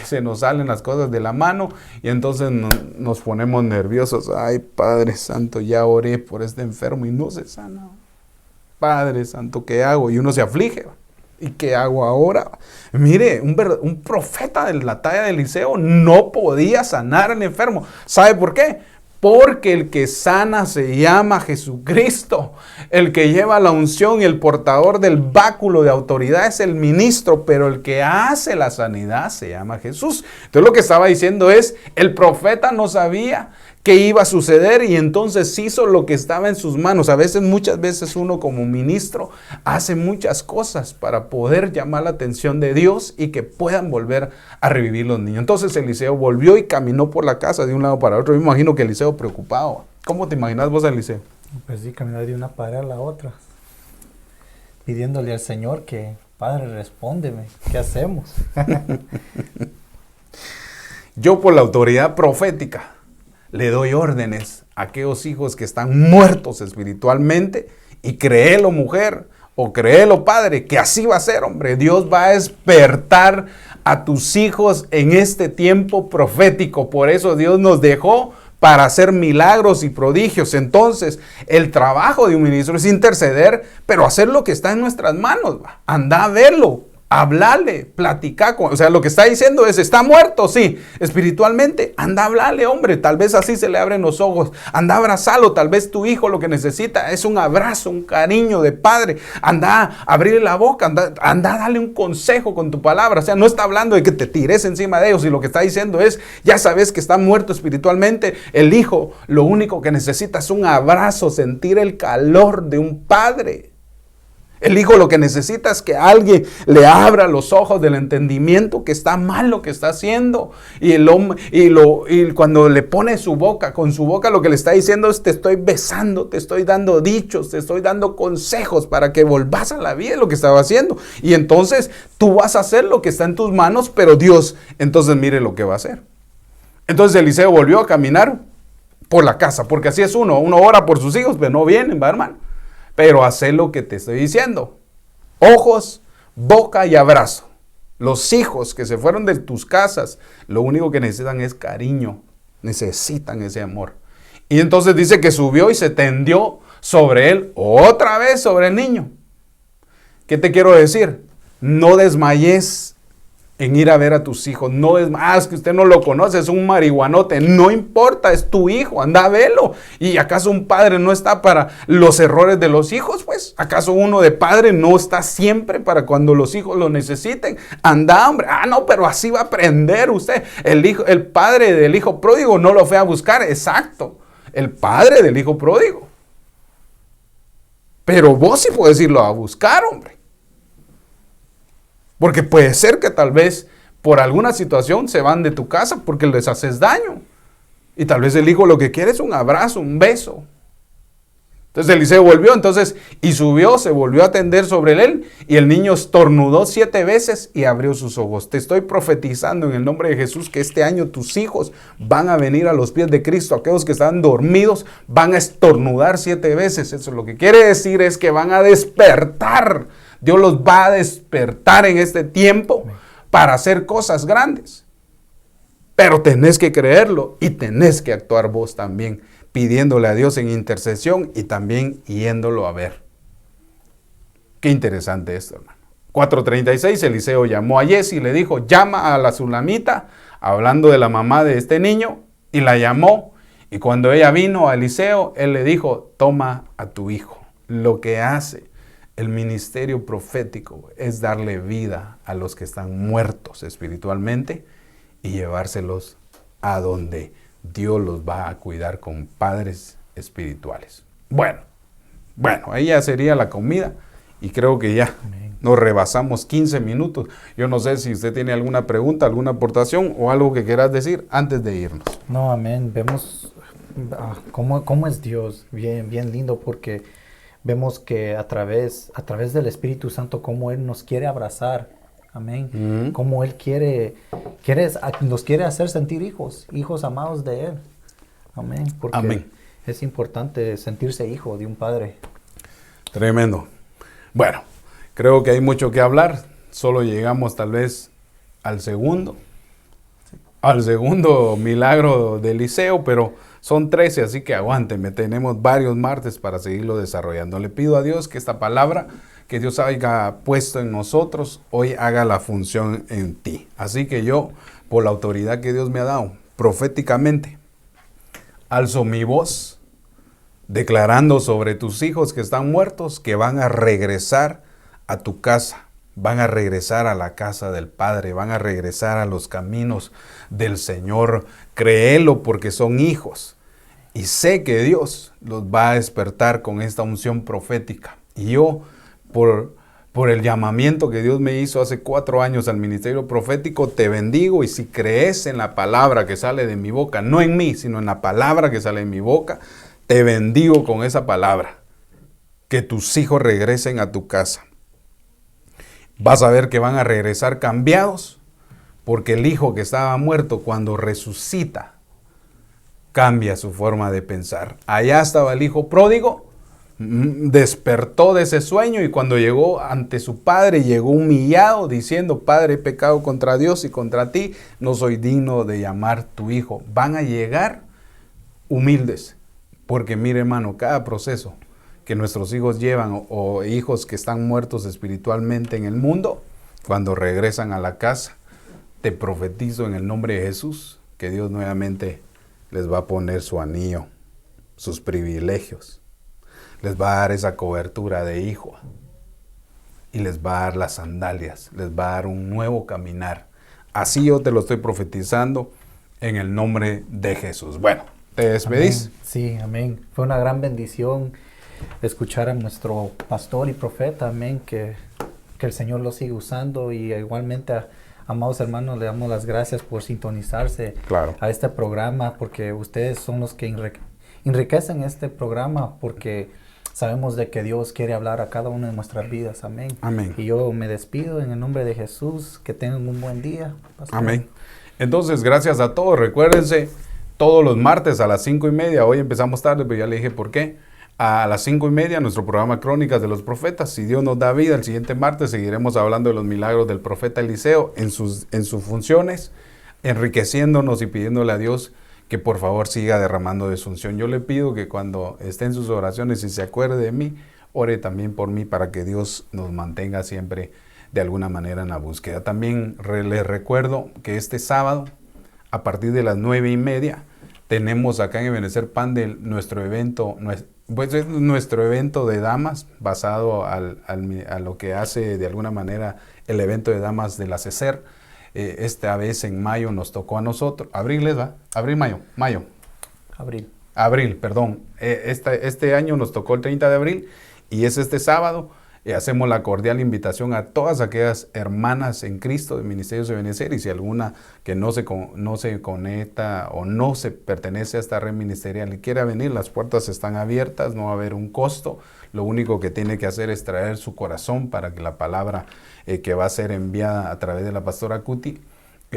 se nos salen las cosas de la mano y entonces nos ponemos nerviosos. Ay, Padre Santo, ya oré por este enfermo y no se sana. Padre Santo, ¿qué hago? Y uno se aflige. ¿Y qué hago ahora? Mire, un profeta de la talla de Eliseo no podía sanar al enfermo. ¿Sabe por qué? Porque el que sana se llama Jesucristo. El que lleva la unción y el portador del báculo de autoridad es el ministro, pero el que hace la sanidad se llama Jesús. Entonces lo que estaba diciendo es, el profeta no sabía qué iba a suceder y entonces hizo lo que estaba en sus manos. Muchas veces uno como ministro hace muchas cosas para poder llamar la atención de Dios y que puedan volver a revivir los niños. Entonces Eliseo volvió y caminó por la casa de un lado para otro. Yo me imagino que Eliseo preocupado. ¿Cómo te imaginas vos a Eliseo? Pues sí, caminó de una pared a la otra, pidiéndole al Señor que, Padre, respóndeme, ¿qué hacemos? Yo por la autoridad profética le doy órdenes a aquellos hijos que están muertos espiritualmente y créelo mujer o créelo padre, que así va a ser, hombre. Dios va a despertar a tus hijos en este tiempo profético. Por eso Dios nos dejó para hacer milagros y prodigios. Entonces, el trabajo de un ministro es interceder, pero hacer lo que está en nuestras manos. Anda a verlo. Hablarle, platicar, o sea, lo que está diciendo es, ¿está muerto? Sí, espiritualmente, anda a hablarle, hombre, tal vez así se le abren los ojos, anda a abrazarlo, tal vez tu hijo lo que necesita es un abrazo, un cariño de padre, anda a abrirle la boca, anda a darle un consejo con tu palabra, o sea, no está hablando de que te tires encima de ellos, y lo que está diciendo es, ya sabes que está muerto espiritualmente, el hijo lo único que necesita es un abrazo, sentir el calor de un padre. El hijo lo que necesita es que alguien le abra los ojos del entendimiento que está mal lo que está haciendo. Y cuando le pone su boca, con su boca lo que le está diciendo es, te estoy besando, te estoy dando dichos, te estoy dando consejos para que volvás a la vida, lo que estaba haciendo. Y entonces tú vas a hacer lo que está en tus manos, pero Dios, entonces mire lo que va a hacer. Entonces Eliseo volvió a caminar por la casa, porque así es uno ora por sus hijos, pero no vienen, va, hermano. Pero haz lo que te estoy diciendo. Ojos, boca y abrazo. Los hijos que se fueron de tus casas, lo único que necesitan es cariño. Necesitan ese amor. Y entonces dice que subió y se tendió sobre él, otra vez sobre el niño. ¿Qué te quiero decir? No desmayes en ir a ver a tus hijos. No es más que usted no lo conoce, es un marihuanote. No importa, es tu hijo, anda a verlo. ¿Y acaso un padre no está para los errores de los hijos? Pues, ¿acaso uno de padre no está siempre para cuando los hijos lo necesiten? Anda, hombre. No, pero así va a aprender usted. El padre del hijo pródigo no lo fue a buscar. Exacto. El padre del hijo pródigo. Pero vos sí puedes irlo a buscar, hombre. Porque puede ser que tal vez por alguna situación se van de tu casa porque les haces daño. Y tal vez el hijo lo que quiere es un abrazo, un beso. Entonces Eliseo volvió y subió, se volvió a tender sobre él y el niño estornudó 7 veces y abrió sus ojos. Te estoy profetizando en el nombre de Jesús que este año tus hijos van a venir a los pies de Cristo. Aquellos que están dormidos van a estornudar 7 veces. Eso lo que quiere decir es que van a despertar. Dios los va a despertar en este tiempo para hacer cosas grandes. Pero tenés que creerlo y tenés que actuar vos también, pidiéndole a Dios en intercesión y también yéndolo a ver. Qué interesante esto, hermano. 4:36, Eliseo llamó a Jesse y le dijo, llama a la Sulamita, hablando de la mamá de este niño, y la llamó. Y cuando ella vino a Eliseo, él le dijo, toma a tu hijo. Lo que hace el ministerio profético es darle vida a los que están muertos espiritualmente y llevárselos a donde Dios los va a cuidar con padres espirituales. Bueno, ahí ya sería la comida y creo que ya nos rebasamos 15 minutos. Yo no sé si usted tiene alguna pregunta, alguna aportación o algo que quieras decir antes de irnos. No, amén. Vemos cómo es Dios, bien lindo, porque vemos que a través del Espíritu Santo, cómo Él nos quiere abrazar. Amén. Cómo Él nos quiere hacer sentir hijos amados de Él. Amén. Porque es importante sentirse hijo de un padre. Tremendo. Bueno, creo que hay mucho que hablar. Solo llegamos tal vez al segundo milagro de Eliseo, pero son 13, así que aguántenme. Tenemos varios martes para seguirlo desarrollando. Le pido a Dios que esta palabra que Dios haya puesto en nosotros, hoy haga la función en ti. Así que yo, por la autoridad que Dios me ha dado, proféticamente, alzo mi voz, declarando sobre tus hijos que están muertos, que van a regresar a tu casa, van a regresar a la casa del Padre, van a regresar a los caminos del Señor. Créelo porque son hijos. Y sé que Dios los va a despertar con esta unción profética. Y yo, por el llamamiento que Dios me hizo hace 4 años al ministerio profético, te bendigo. Y si crees en la palabra que sale de mi boca, no en mí, sino en la palabra que sale de mi boca, te bendigo con esa palabra. Que tus hijos regresen a tu casa. Vas a ver que van a regresar cambiados, porque el hijo que estaba muerto, cuando resucita, cambia su forma de pensar. Allá estaba el hijo pródigo, despertó de ese sueño, y cuando llegó ante su padre, llegó humillado, diciendo: Padre, he pecado contra Dios y contra ti, no soy digno de llamar tu hijo. Van a llegar humildes, porque mire, hermano, cada proceso que nuestros hijos llevan, o hijos que están muertos espiritualmente en el mundo, cuando regresan a la casa, te profetizo en el nombre de Jesús que Dios nuevamente les va a poner su anillo, sus privilegios, les va a dar esa cobertura de hijo, y les va a dar las sandalias, les va a dar un nuevo caminar. Así yo te lo estoy profetizando en el nombre de Jesús. Bueno, ¿te despedís? Amén. Sí, amén. Fue una gran bendición escuchar a nuestro pastor y profeta, amén, que el Señor lo sigue usando. Y igualmente, amados hermanos, le damos las gracias por sintonizarse a este programa, porque ustedes son los que enriquecen este programa, porque sabemos de que Dios quiere hablar a cada una de nuestras vidas, amén. Amén. Y yo me despido en el nombre de Jesús. Que tengan un buen día, pastor. Amén. Entonces, gracias a todos. Recuérdense, todos los martes a las 5:30, hoy empezamos tarde, pero ya le dije por qué. A las 5:30, nuestro programa Crónicas de los Profetas. Si Dios nos da vida, el siguiente martes seguiremos hablando de los milagros del profeta Eliseo en sus funciones, enriqueciéndonos y pidiéndole a Dios que por favor siga derramando de su unción. Yo le pido que cuando esté en sus oraciones y se acuerde de mí, ore también por mí, para que Dios nos mantenga siempre de alguna manera en la búsqueda. También les recuerdo que este sábado, a partir de las 9:30, tenemos acá en Ebenecer Pandel nuestro evento, pues es nuestro evento de damas, basado a lo que hace de alguna manera el evento de damas de la CECER. Esta vez en mayo nos tocó a nosotros, abril, perdón. Este año nos tocó el 30 de abril y es este sábado. Hacemos la cordial invitación a todas aquellas hermanas en Cristo de Ministerios de Ebenecer, y si alguna que no se conecta o no se pertenece a esta red ministerial y quiera venir, las puertas están abiertas, no va a haber un costo. Lo único que tiene que hacer es traer su corazón para que la palabra que va a ser enviada a través de la pastora Cuti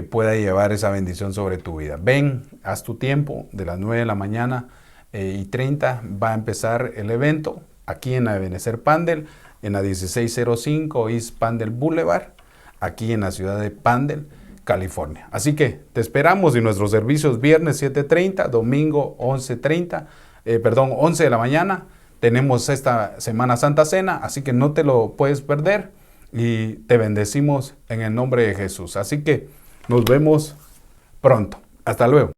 pueda llevar esa bendición sobre tu vida. Ven, haz tu tiempo, de las 9:30 va a empezar el evento aquí en la Ebenecer Pandel, en la 1605 East Pandel Boulevard, aquí en la ciudad de Pandel, California. Así que te esperamos, en nuestros servicios viernes 7:30, domingo 11 de la mañana. Tenemos esta Semana Santa Cena, así que no te lo puedes perder, y te bendecimos en el nombre de Jesús. Así que nos vemos pronto. Hasta luego.